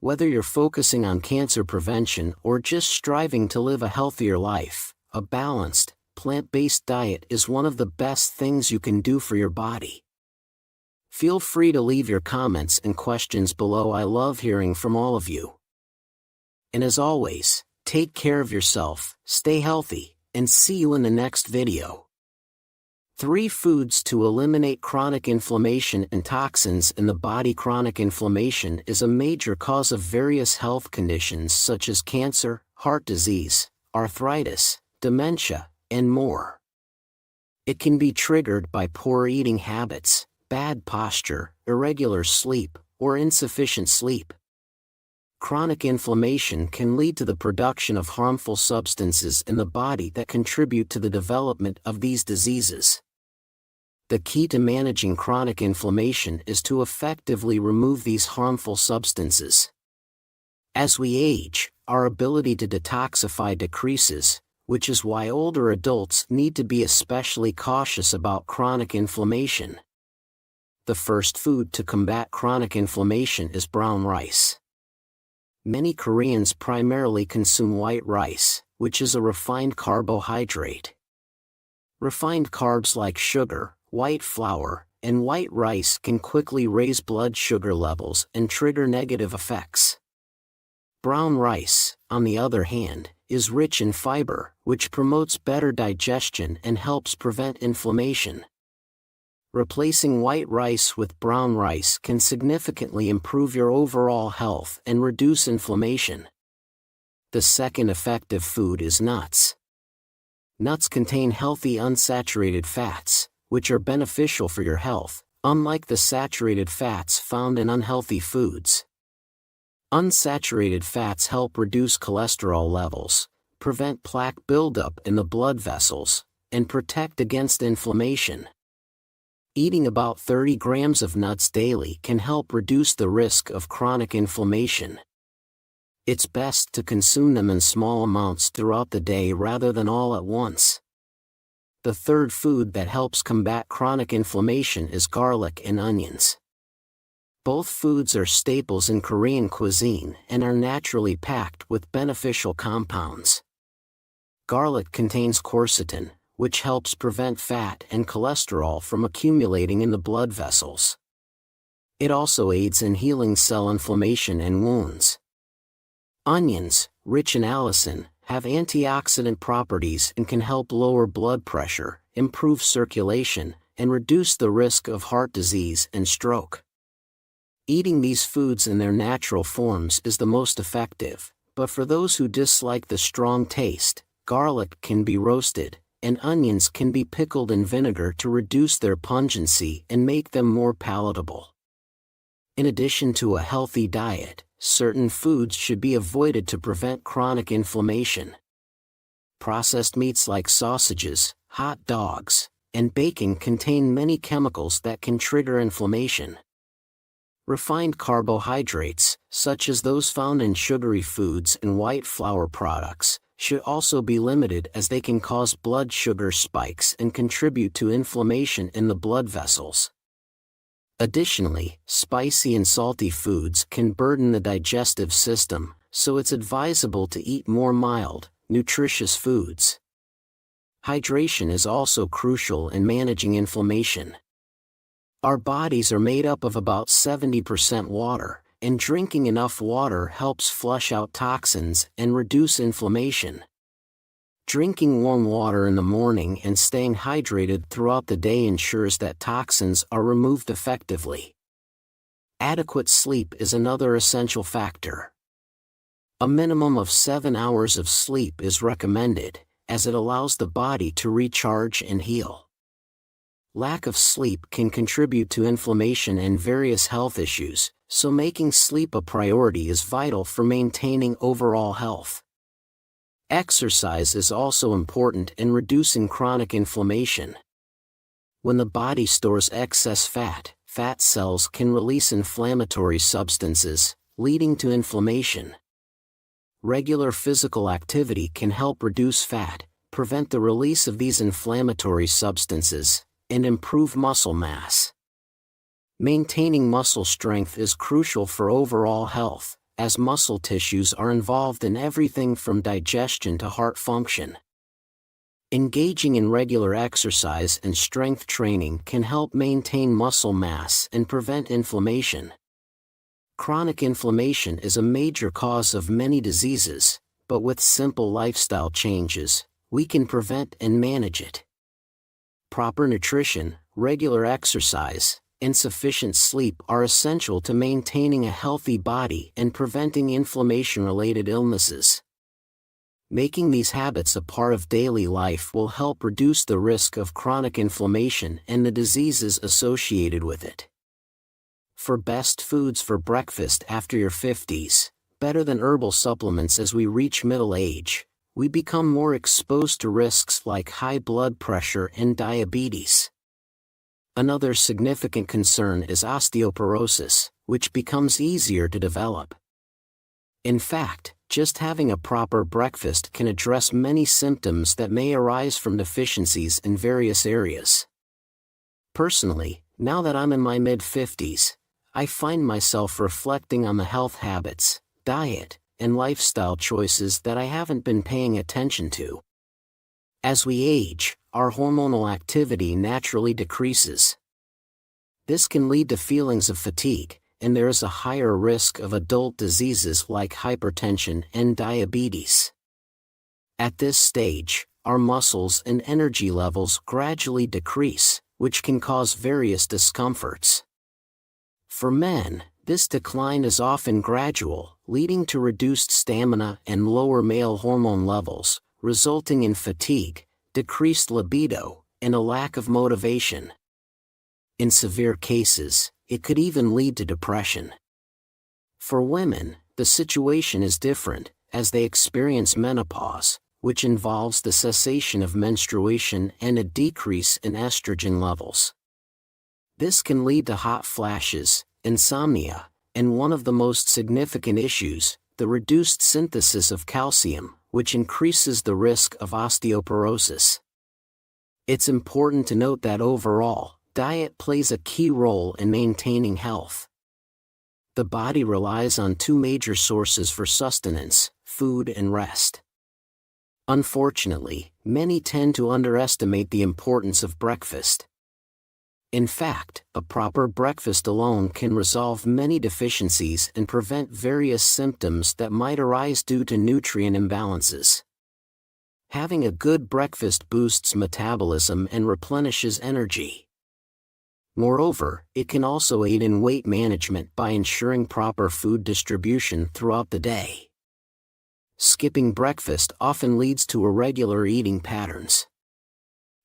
Whether you're focusing on cancer prevention or just striving to live a healthier life, a balanced, plant-based diet is one of the best things you can do for your body. Feel free to leave your comments and questions below. I love hearing from all of you. And as always, take care of yourself, stay healthy, and see you in the next video. 3 foods to eliminate chronic inflammation and toxins in the body. Chronic inflammation is a major cause of various health conditions such as cancer, heart disease, arthritis, dementia, and more. It can be triggered by poor eating habits, bad posture, irregular sleep, or insufficient sleep. Chronic inflammation can lead to the production of harmful substances in the body that contribute to the development of these diseases. The key to managing chronic inflammation is to effectively remove these harmful substances. As we age, our ability to detoxify decreases, which is why older adults need to be especially cautious about chronic inflammation. The first food to combat chronic inflammation is brown rice. Many Koreans primarily consume white rice, which is a refined carbohydrate. Refined carbs like sugar, white flour, and white rice can quickly raise blood sugar levels and trigger negative effects. Brown rice, on the other hand, is rich in fiber, which promotes better digestion and helps prevent inflammation. Replacing white rice with brown rice can significantly improve your overall health and reduce inflammation. The second effective food is nuts. Nuts contain healthy unsaturated fats, which are beneficial for your health, unlike the saturated fats found in unhealthy foods. Unsaturated fats help reduce cholesterol levels, prevent plaque buildup in the blood vessels, and protect against inflammation. Eating about 30 grams of nuts daily can help reduce the risk of chronic inflammation. It's best to consume them in small amounts throughout the day rather than all at once. The third food that helps combat chronic inflammation is garlic and onions. Both foods are staples in Korean cuisine and are naturally packed with beneficial compounds. Garlic contains quercetin, which helps prevent fat and cholesterol from accumulating in the blood vessels. It also aids in healing cell inflammation and wounds. Onions, rich in allicin, have antioxidant properties and can help lower blood pressure, improve circulation, and reduce the risk of heart disease and stroke. Eating these foods in their natural forms is the most effective, but for those who dislike the strong taste, garlic can be roasted, and onions can be pickled in vinegar to reduce their pungency and make them more palatable. In addition to a healthy diet, certain foods should be avoided to prevent chronic inflammation. Processed meats like sausages, hot dogs, and bacon contain many chemicals that can trigger inflammation. Refined carbohydrates, such as those found in sugary foods and white flour products, should also be limited as they can cause blood sugar spikes and contribute to inflammation in the blood vessels. Additionally, spicy and salty foods can burden the digestive system, so it's advisable to eat more mild, nutritious foods. Hydration is also crucial in managing inflammation. Our bodies are made up of about 70% water, and drinking enough water helps flush out toxins and reduce inflammation. Drinking warm water in the morning and staying hydrated throughout the day ensures that toxins are removed effectively. Adequate sleep is another essential factor. A minimum of 7 hours of sleep is recommended, as it allows the body to recharge and heal. Lack of sleep can contribute to inflammation and various health issues, so making sleep a priority is vital for maintaining overall health. Exercise is also important in reducing chronic inflammation. When the body stores excess fat, fat cells can release inflammatory substances, leading to inflammation. Regular physical activity can help reduce fat, prevent the release of these inflammatory substances, and improve muscle mass. Maintaining muscle strength is crucial for overall health, as muscle tissues are involved in everything from digestion to heart function. Engaging in regular exercise and strength training can help maintain muscle mass and prevent inflammation. Chronic inflammation is a major cause of many diseases, but with simple lifestyle changes, we can prevent and manage it. Proper nutrition, regular exercise, and sufficient sleep are essential to maintaining a healthy body and preventing inflammation-related illnesses. Making these habits a part of daily life will help reduce the risk of chronic inflammation and the diseases associated with it. For best foods for breakfast after your 50s, better than herbal supplements as we reach middle age, we become more exposed to risks like high blood pressure and diabetes. Another significant concern is osteoporosis, which becomes easier to develop. In fact, just having a proper breakfast can address many symptoms that may arise from deficiencies in various areas. Personally, now that I'm in my mid-50s, I find myself reflecting on the health habits, diet, and lifestyle choices that I haven't been paying attention to. As we age, our hormonal activity naturally decreases. This can lead to feelings of fatigue, and there is a higher risk of adult diseases like hypertension and diabetes. At this stage, our muscles and energy levels gradually decrease, which can cause various discomforts. For men, this decline is often gradual, leading to reduced stamina and lower male hormone levels, resulting in fatigue, decreased libido, and a lack of motivation. In severe cases, it could even lead to depression. For women, the situation is different, as they experience menopause, which involves the cessation of menstruation and a decrease in estrogen levels. This can lead to hot flashes, insomnia, and one of the most significant issues, the reduced synthesis of calcium, which increases the risk of osteoporosis. It's important to note that overall, diet plays a key role in maintaining health. The body relies on two major sources for sustenance, food and rest. Unfortunately, many tend to underestimate the importance of breakfast. In fact, a proper breakfast alone can resolve many deficiencies and prevent various symptoms that might arise due to nutrient imbalances. Having a good breakfast boosts metabolism and replenishes energy. Moreover, it can also aid in weight management by ensuring proper food distribution throughout the day. Skipping breakfast often leads to irregular eating patterns.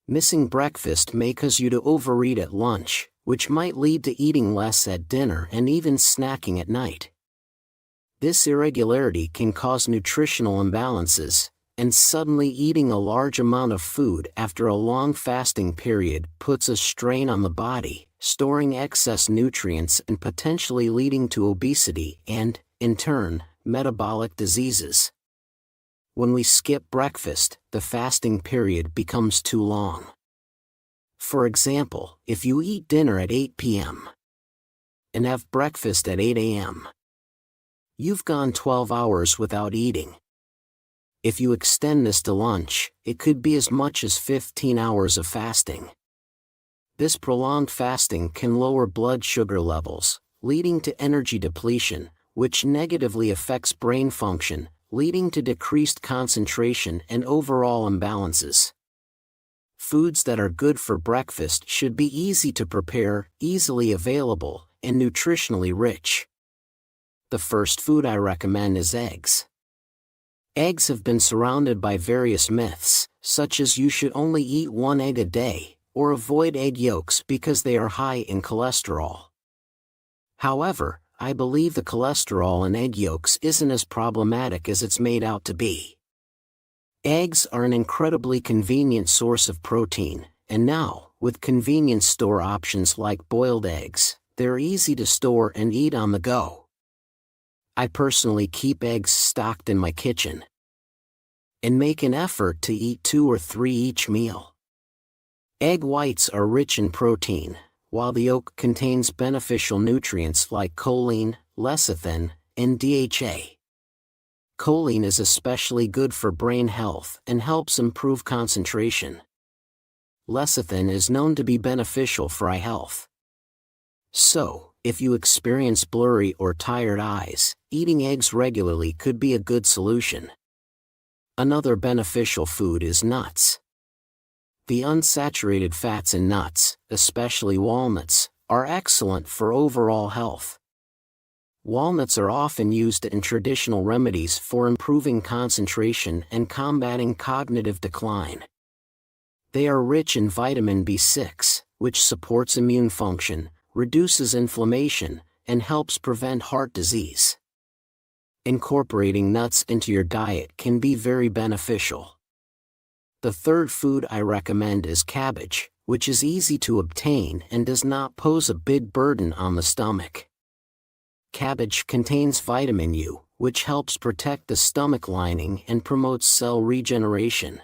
Missing breakfast may cause you to overeat at lunch, which might lead to eating less at dinner and even snacking at night. This irregularity can cause nutritional imbalances, and suddenly eating a large amount of food after a long fasting period puts a strain on the body, storing excess nutrients and potentially leading to obesity and, in turn, metabolic diseases. When we skip breakfast, the fasting period becomes too long. For example, if you eat dinner at 8 p.m. and have breakfast at 8 a.m., you've gone 12 hours without eating. If you extend this to lunch, it could be as much as 15 hours of fasting. This prolonged fasting can lower blood sugar levels, leading to energy depletion, which negatively affects brain function, leading to decreased concentration and overall imbalances. Foods that are good for breakfast should be easy to prepare, easily available, and nutritionally rich. The first food I recommend is eggs. Eggs have been surrounded by various myths, such as you should only eat one egg a day, or avoid egg yolks because they are high in cholesterol. However, I believe the cholesterol in egg yolks isn't as problematic as it's made out to be. Eggs are an incredibly convenient source of protein, and now, with convenience store options like boiled eggs, they're easy to store and eat on the go. I personally keep eggs stocked in my kitchen and make an effort to eat 2 or 3 each meal. Egg whites are rich in protein, while the yolk contains beneficial nutrients like choline, lecithin, and DHA. Choline is especially good for brain health and helps improve concentration. Lecithin is known to be beneficial for eye health. So, if you experience blurry or tired eyes, eating eggs regularly could be a good solution. Another beneficial food is nuts. The unsaturated fats in nuts, especially walnuts, are excellent for overall health. Walnuts are often used in traditional remedies for improving concentration and combating cognitive decline. They are rich in vitamin B6, which supports immune function, reduces inflammation, and helps prevent heart disease. Incorporating nuts into your diet can be very beneficial. The third food I recommend is cabbage, which is easy to obtain and does not pose a big burden on the stomach. Cabbage contains vitamin U, which helps protect the stomach lining and promotes cell regeneration.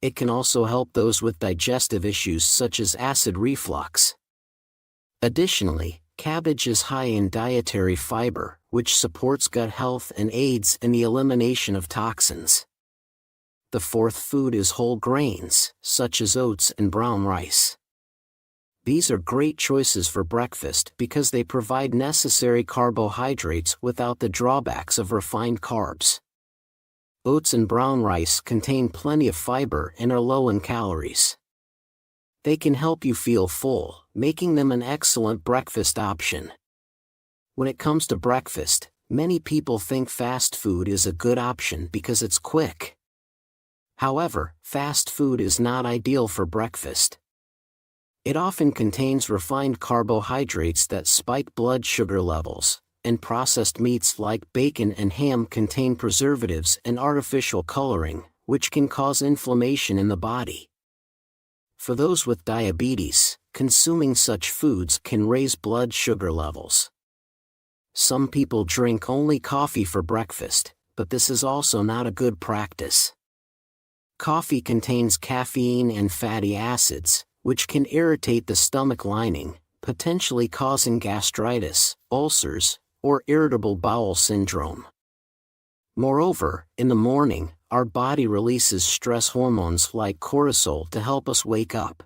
It can also help those with digestive issues such as acid reflux. Additionally, cabbage is high in dietary fiber, which supports gut health and aids in the elimination of toxins. The fourth food is whole grains, such as oats and brown rice. These are great choices for breakfast because they provide necessary carbohydrates without the drawbacks of refined carbs. Oats and brown rice contain plenty of fiber and are low in calories. They can help you feel full, making them an excellent breakfast option. When it comes to breakfast, many people think fast food is a good option because it's quick. However, fast food is not ideal for breakfast. It often contains refined carbohydrates that spike blood sugar levels, and processed meats like bacon and ham contain preservatives and artificial coloring, which can cause inflammation in the body. For those with diabetes, consuming such foods can raise blood sugar levels. Some people drink only coffee for breakfast, but this is also not a good practice. Coffee contains caffeine and fatty acids, which can irritate the stomach lining, potentially causing gastritis, ulcers, or irritable bowel syndrome. Moreover, in the morning, our body releases stress hormones like cortisol to help us wake up.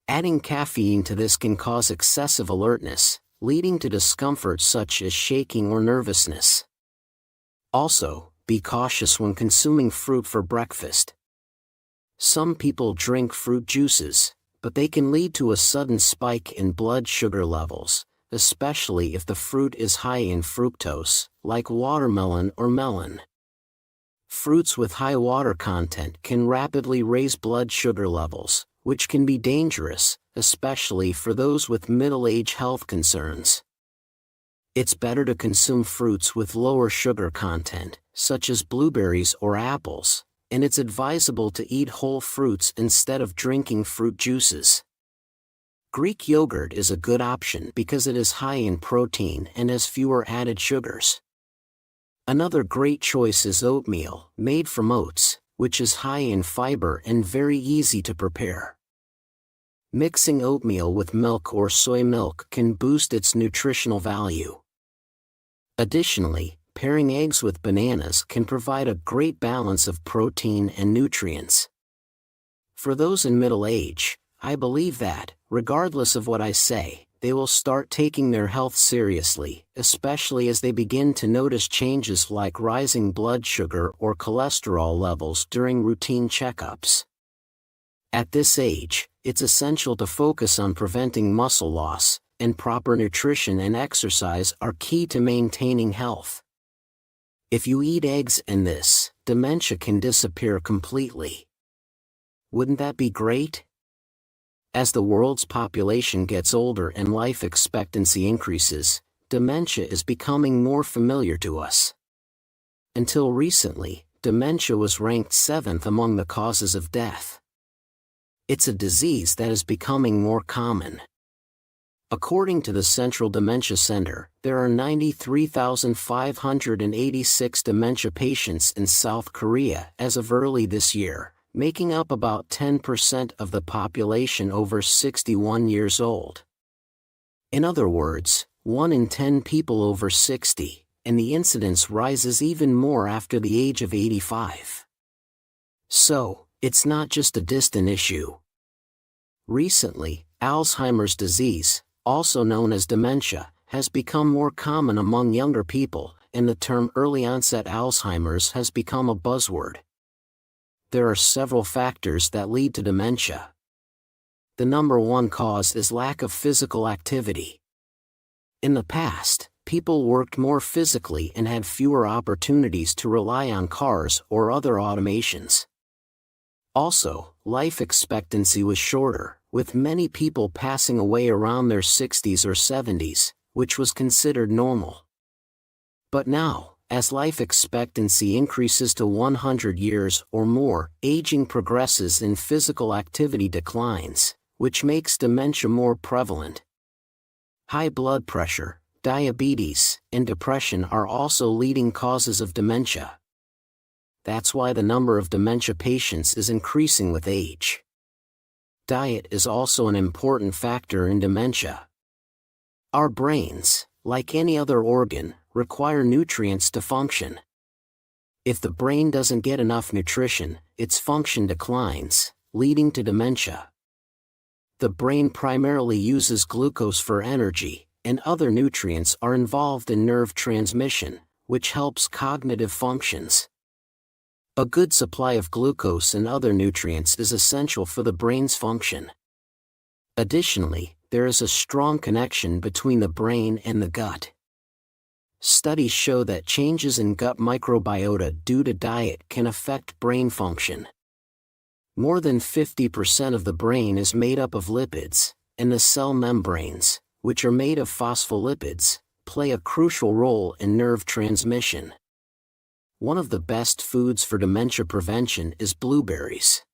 Adding caffeine to this can cause excessive alertness, leading to discomfort such as shaking or nervousness. Also, be cautious when consuming fruit for breakfast. Some people drink fruit juices, but they can lead to a sudden spike in blood sugar levels, especially if the fruit is high in fructose, like watermelon or melon. Fruits with high water content can rapidly raise blood sugar levels, which can be dangerous, especially for those with middle-age health concerns. It's better to consume fruits with lower sugar content, such as blueberries or apples, and it's advisable to eat whole fruits instead of drinking fruit juices. Greek yogurt is a good option because it is high in protein and has fewer added sugars. Another great choice is oatmeal, made from oats, which is high in fiber and very easy to prepare. Mixing oatmeal with milk or soy milk can boost its nutritional value. Additionally, pairing eggs with bananas can provide a great balance of protein and nutrients. For those in middle age, I believe that, regardless of what I say, they will start taking their health seriously, especially as they begin to notice changes like rising blood sugar or cholesterol levels during routine checkups. At this age, it's essential to focus on preventing muscle loss, and proper nutrition and exercise are key to maintaining health. If you eat eggs and this, dementia can disappear completely. Wouldn't that be great? As the world's population gets older and life expectancy increases, dementia is becoming more familiar to us. Until recently, dementia was ranked 7th among the causes of death. It's a disease that is becoming more common. According to the Central Dementia Center, there are 93,586 dementia patients in South Korea as of early this year, making up about 10% of the population over 61 years old. In other words, 1 in 10 people over 60, and the incidence rises even more after the age of 85. So, it's not just a distant issue. Recently, Alzheimer's disease, also known as dementia, has become more common among younger people, and the term early-onset Alzheimer's has become a buzzword. There are several factors that lead to dementia. The number one cause is lack of physical activity. In the past, people worked more physically and had fewer opportunities to rely on cars or other automations. Also, life expectancy was shorter, with many people passing away around their 60s or 70s, which was considered normal. But now, as life expectancy increases to 100 years or more, aging progresses and physical activity declines, which makes dementia more prevalent. High blood pressure, diabetes, and depression are also leading causes of dementia. That's why the number of dementia patients is increasing with age. Diet is also an important factor in dementia. Our brains, like any other organ, require nutrients to function. If the brain doesn't get enough nutrition, its function declines, leading to dementia. The brain primarily uses glucose for energy, and other nutrients are involved in nerve transmission, which helps cognitive functions. A good supply of glucose and other nutrients is essential for the brain's function. Additionally, there is a strong connection between the brain and the gut. Studies show that changes in gut microbiota due to diet can affect brain function. More than 50% of the brain is made up of lipids, and the cell membranes, which are made of phospholipids, play a crucial role in nerve transmission. One of the best foods for dementia prevention is blueberries.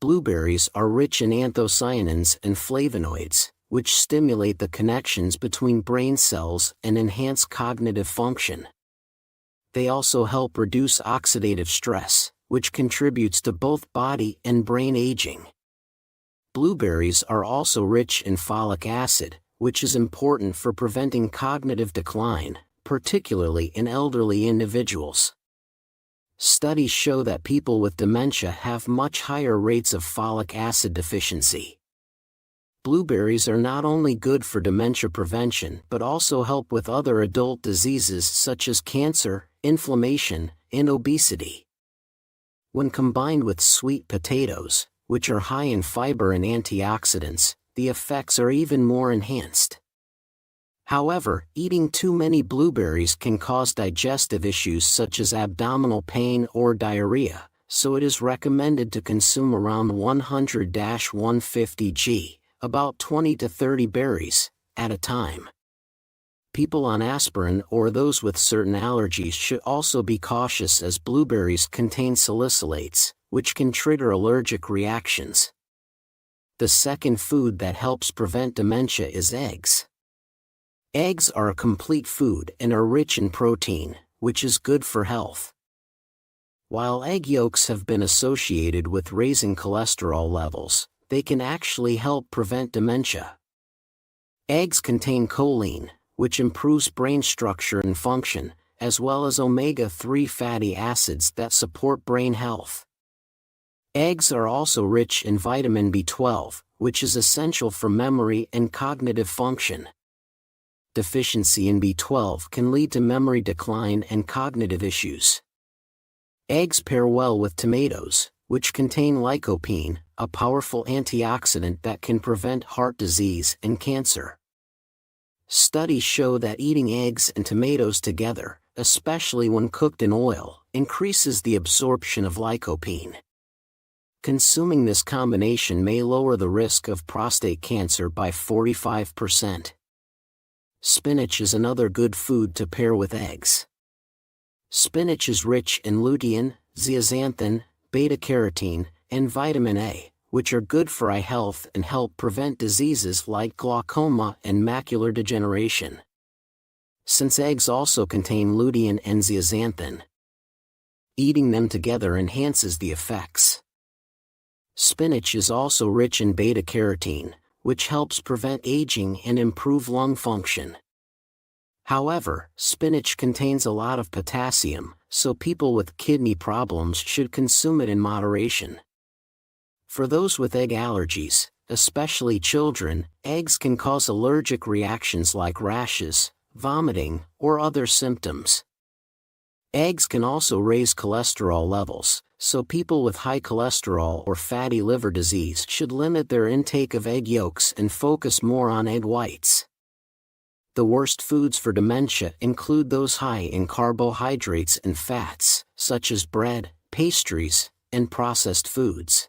Blueberries are rich in anthocyanins and flavonoids, which stimulate the connections between brain cells and enhance cognitive function. They also help reduce oxidative stress, which contributes to both body and brain aging. Blueberries are also rich in folic acid, which is important for preventing cognitive decline, particularly in elderly individuals. Studies show that people with dementia have much higher rates of folic acid deficiency. blueberries are not only good for dementia prevention but also help with other adult diseases such as cancer, inflammation, and obesity. When combined with sweet potatoes, which are high in fiber and antioxidants, the effects are even more enhanced. However, eating too many blueberries can cause digestive issues such as abdominal pain or diarrhea, so it is recommended to consume around 100-150 g, about 20 to 30 berries, at a time. People on aspirin or those with certain allergies should also be cautious as blueberries contain salicylates, which can trigger allergic reactions. The second food that helps prevent dementia is eggs. Eggs are a complete food and are rich in protein, which is good for health. While egg yolks have been associated with raising cholesterol levels, they can actually help prevent dementia. Eggs contain choline, which improves brain structure and function, as well as omega-3 fatty acids that support brain health. Eggs are also rich in vitamin B12, which is essential for memory and cognitive function. Deficiency in B12 can lead to memory decline and cognitive issues. Eggs pair well with tomatoes, which contain lycopene, a powerful antioxidant that can prevent heart disease and cancer. Studies show that eating eggs and tomatoes together, especially when cooked in oil, increases the absorption of lycopene. Consuming this combination may lower the risk of prostate cancer by 45%. Spinach is another good food to pair with eggs. Spinach is rich in lutein, zeaxanthin, beta-carotene, and vitamin A, which are good for eye health and help prevent diseases like glaucoma and macular degeneration. Since eggs also contain lutein and zeaxanthin, eating them together enhances the effects. Spinach is also rich in beta-carotene, which helps prevent aging and improve lung function. However, spinach contains a lot of potassium, so people with kidney problems should consume it in moderation. For those with egg allergies, especially children, eggs can cause allergic reactions like rashes, vomiting, or other symptoms. Eggs can also raise cholesterol levels, so people with high cholesterol or fatty liver disease should limit their intake of egg yolks and focus more on egg whites. The worst foods for dementia include those high in carbohydrates and fats, such as bread, pastries, and processed foods.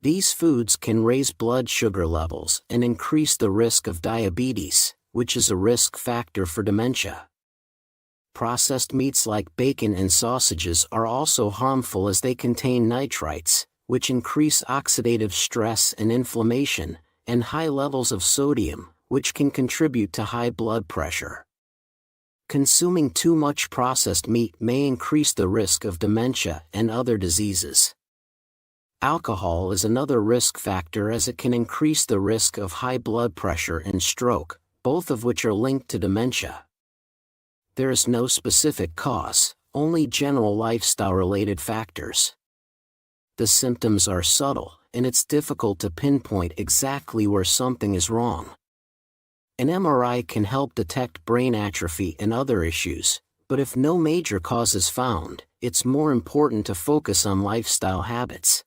These foods can raise blood sugar levels and increase the risk of diabetes, which is a risk factor for dementia. Processed meats like bacon and sausages are also harmful as they contain nitrites, which increase oxidative stress and inflammation, and high levels of sodium, which can contribute to high blood pressure. Consuming too much processed meat may increase the risk of dementia and other diseases. Alcohol is another risk factor as it can increase the risk of high blood pressure and stroke, both of which are linked to dementia. There is no specific cause, only general lifestyle-related factors. The symptoms are subtle, and it's difficult to pinpoint exactly where something is wrong. An MRI can help detect brain atrophy and other issues, but if no major cause is found, it's more important to focus on lifestyle habits.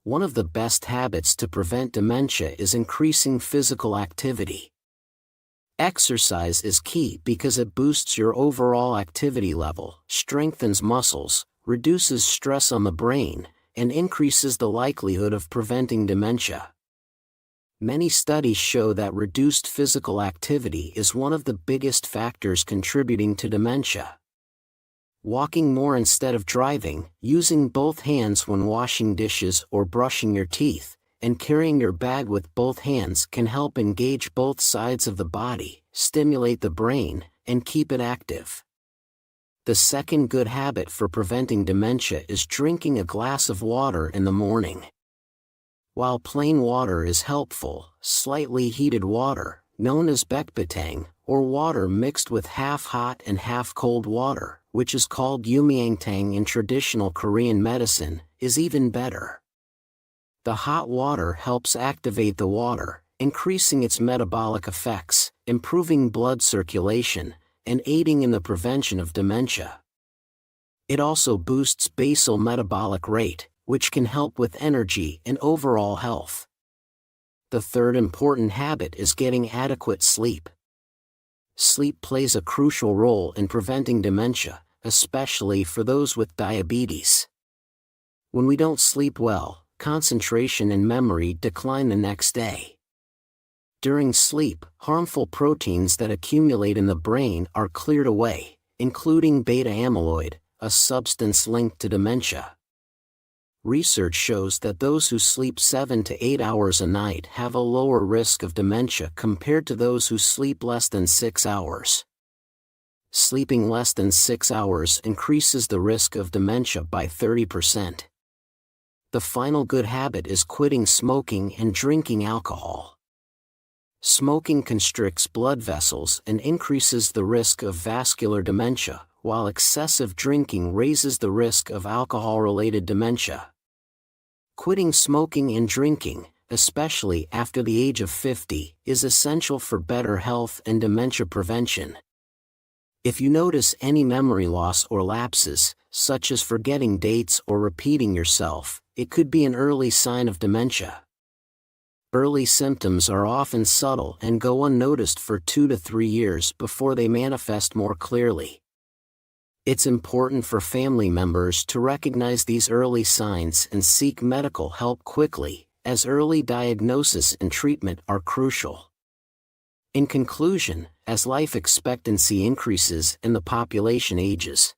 One of the best habits to prevent dementia is increasing physical activity. Exercise is key because it boosts your overall activity level, strengthens muscles, reduces stress on the brain, and increases the likelihood of preventing dementia. Many studies show that reduced physical activity is one of the biggest factors contributing to dementia. Walking more instead of driving, using both hands when washing dishes or brushing your teeth, and carrying your bag with both hands can help engage both sides of the body, stimulate the brain, and keep it active. The second good habit for preventing dementia is drinking a glass of water in the morning. While plain water is helpful, slightly heated water, known as bekbetang, or water mixed with half hot and half cold water, which is called yumyeongtang in traditional Korean medicine, is even better. The hot water helps activate the water, increasing its metabolic effects, improving blood circulation, and aiding in the prevention of dementia. It also boosts basal metabolic rate, which can help with energy and overall health. The third important habit is getting adequate sleep. Sleep plays a crucial role in preventing dementia, especially for those with diabetes. When we don't sleep well, concentration and memory decline the next day. During sleep, harmful proteins that accumulate in the brain are cleared away, including beta amyloid, a substance linked to dementia. Research shows that those who sleep 7 to 8 hours a night have a lower risk of dementia compared to those who sleep less than 6 hours. Sleeping less than 6 hours increases the risk of dementia by 30%. The final good habit is quitting smoking and drinking alcohol. Smoking constricts blood vessels and increases the risk of vascular dementia, while excessive drinking raises the risk of alcohol-related dementia. Quitting smoking and drinking, especially after the age of 50, is essential for better health and dementia prevention. If you notice any memory loss or lapses, such as forgetting dates or repeating yourself, it could be an early sign of dementia. Early symptoms are often subtle and go unnoticed for 2 to 3 years before they manifest more clearly. It's important for family members to recognize these early signs and seek medical help quickly, as early diagnosis and treatment are crucial. In conclusion, as life expectancy increases and the population ages,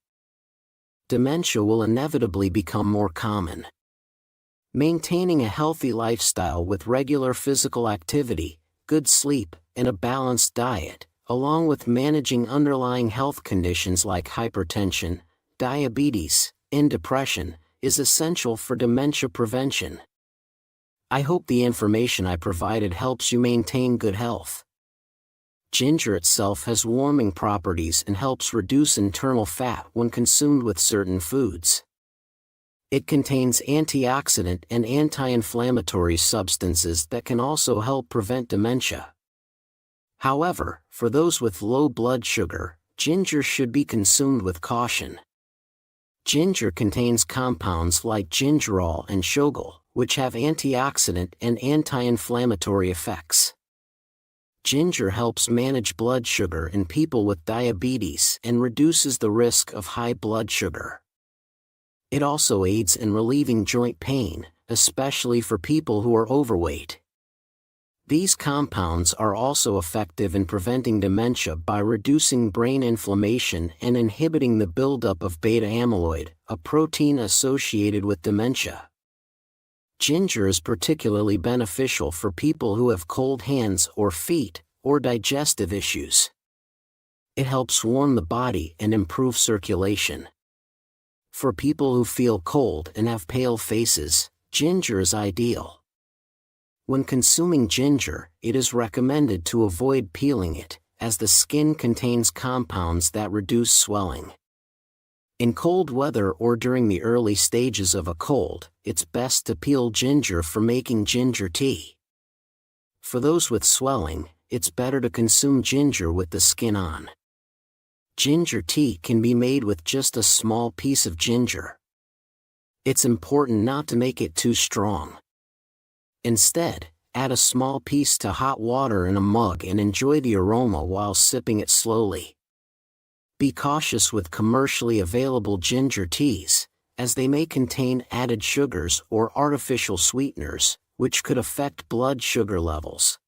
dementia will inevitably become more common. Maintaining a healthy lifestyle with regular physical activity, good sleep, and a balanced diet, along with managing underlying health conditions like hypertension, diabetes, and depression, is essential for dementia prevention. I hope the information I provided helps you maintain good health. Ginger itself has warming properties and helps reduce internal fat when consumed with certain foods. It contains antioxidant and anti-inflammatory substances that can also help prevent dementia. However, for those with low blood sugar, ginger should be consumed with caution. Ginger contains compounds like gingerol and shogal, which have antioxidant and anti-inflammatory effects. Ginger helps manage blood sugar in people with diabetes and reduces the risk of high blood sugar. It also aids in relieving joint pain, especially for people who are overweight. These compounds are also effective in preventing dementia by reducing brain inflammation and inhibiting the buildup of beta amyloid, a protein associated with dementia. Ginger is particularly beneficial for people who have cold hands or feet, or digestive issues. It helps warm the body and improve circulation. For people who feel cold and have pale faces, ginger is ideal. When consuming ginger, it is recommended to avoid peeling it, as the skin contains compounds that reduce swelling. In cold weather or during the early stages of a cold, it's best to peel ginger for making ginger tea. For those with swelling, it's better to consume ginger with the skin on. Ginger tea can be made with just a small piece of ginger. It's important not to make it too strong. Instead, add a small piece to hot water in a mug and enjoy the aroma while sipping it slowly. Be cautious with commercially available ginger teas, as they may contain added sugars or artificial sweeteners, which could affect blood sugar levels.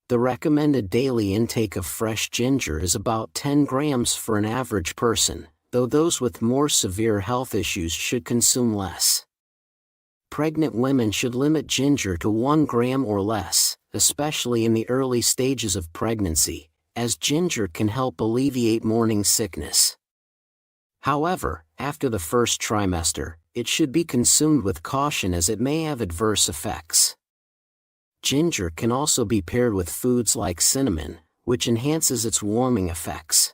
The recommended daily intake of fresh ginger is about 10 grams for an average person, though those with more severe health issues should consume less. Pregnant women should limit ginger to 1 gram or less, especially in the early stages of pregnancy, as ginger can help alleviate morning sickness. However, after the first trimester, it should be consumed with caution as it may have adverse effects. Ginger can also be paired with foods like cinnamon, which enhances its warming effects.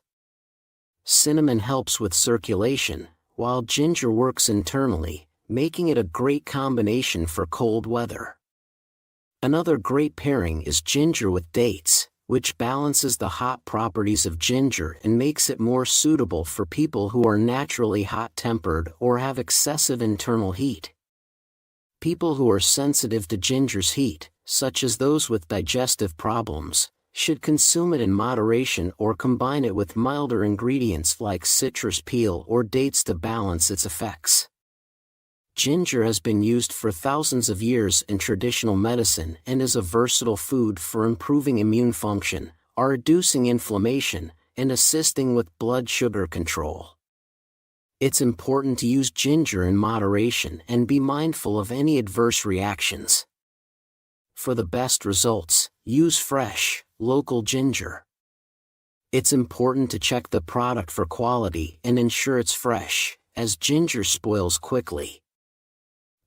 Cinnamon helps with circulation, while ginger works internally, making it a great combination for cold weather. Another great pairing is ginger with dates, which balances the hot properties of ginger and makes it more suitable for people who are naturally hot-tempered or have excessive internal heat. People who are sensitive to ginger's heat, such as those with digestive problems, should consume it in moderation or combine it with milder ingredients like citrus peel or dates to balance its effects. Ginger has been used for thousands of years in traditional medicine and is a versatile food for improving immune function, reducing inflammation, and assisting with blood sugar control. It's important to use ginger in moderation and be mindful of any adverse reactions. For the best results, use fresh, local ginger. It's important to check the product for quality and ensure it's fresh, as ginger spoils quickly.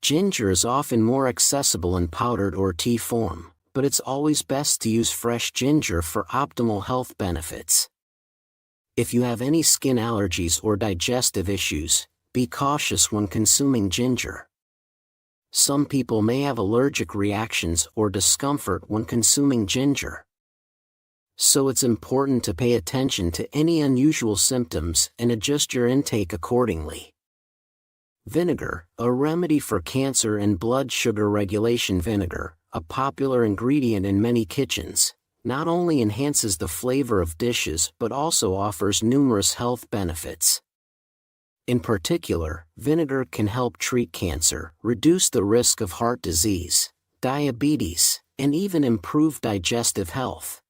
Ginger is often more accessible in powdered or tea form, but it's always best to use fresh ginger for optimal health benefits. If you have any skin allergies or digestive issues, be cautious when consuming ginger. Some people may have allergic reactions or discomfort when consuming ginger. So it's important to pay attention to any unusual symptoms and adjust your intake accordingly. Vinegar, a remedy for cancer and blood sugar regulation. Vinegar, a popular ingredient in many kitchens, not only enhances the flavor of dishes but also offers numerous health benefits. In particular, vinegar can help treat cancer, reduce the risk of heart disease, diabetes, and even improve digestive health.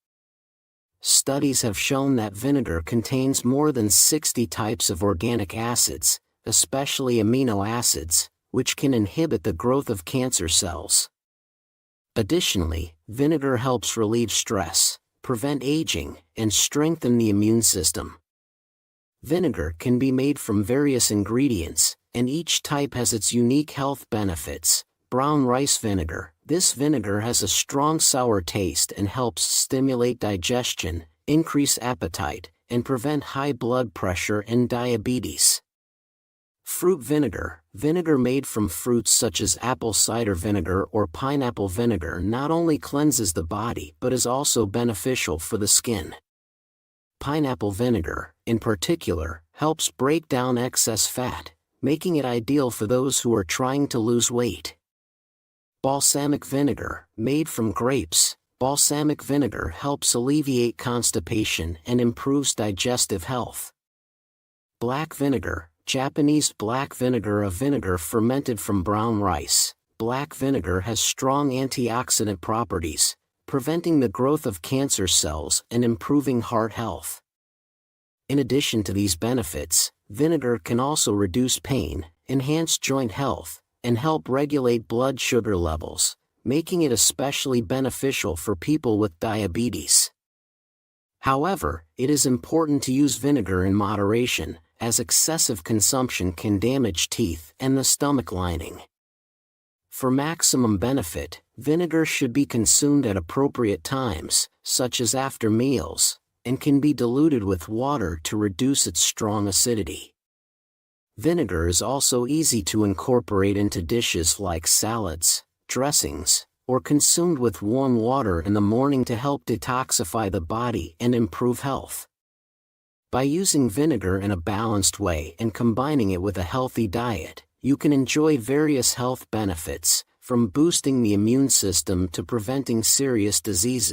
Studies have shown that vinegar contains more than 60 types of organic acids, especially amino acids, which can inhibit the growth of cancer cells. Additionally, vinegar helps relieve stress, prevent aging, and strengthen the immune system. Vinegar can be made from various ingredients, and each type has its unique health benefits. Brown rice vinegar. This vinegar has a strong sour taste and helps stimulate digestion, increase appetite, and prevent high blood pressure and diabetes. Fruit vinegar. Vinegar made from fruits such as apple cider vinegar or pineapple vinegar not only cleanses the body but is also beneficial for the skin. Pineapple vinegar, in particular, helps break down excess fat, making it ideal for those who are trying to lose weight. Balsamic vinegar, made from grapes. Balsamic vinegar helps alleviate constipation and improves digestive health. Black vinegar. Japanese black vinegar. A vinegar fermented from brown rice. Black vinegar has strong antioxidant properties, preventing the growth of cancer cells and improving heart health. In addition to these benefits, vinegar can also reduce pain, enhance joint health, and help regulate blood sugar levels, making it especially beneficial for people with diabetes. However, it is important to use vinegar in moderation, as excessive consumption can damage teeth and the stomach lining. For maximum benefit, vinegar should be consumed at appropriate times, such as after meals, and can be diluted with water to reduce its strong acidity. Vinegar is also easy to incorporate into dishes like salads, dressings, or consumed with warm water in the morning to help detoxify the body and improve health. By using vinegar in a balanced way and combining it with a healthy diet, you can enjoy various health benefits, from boosting the immune system to preventing serious diseases.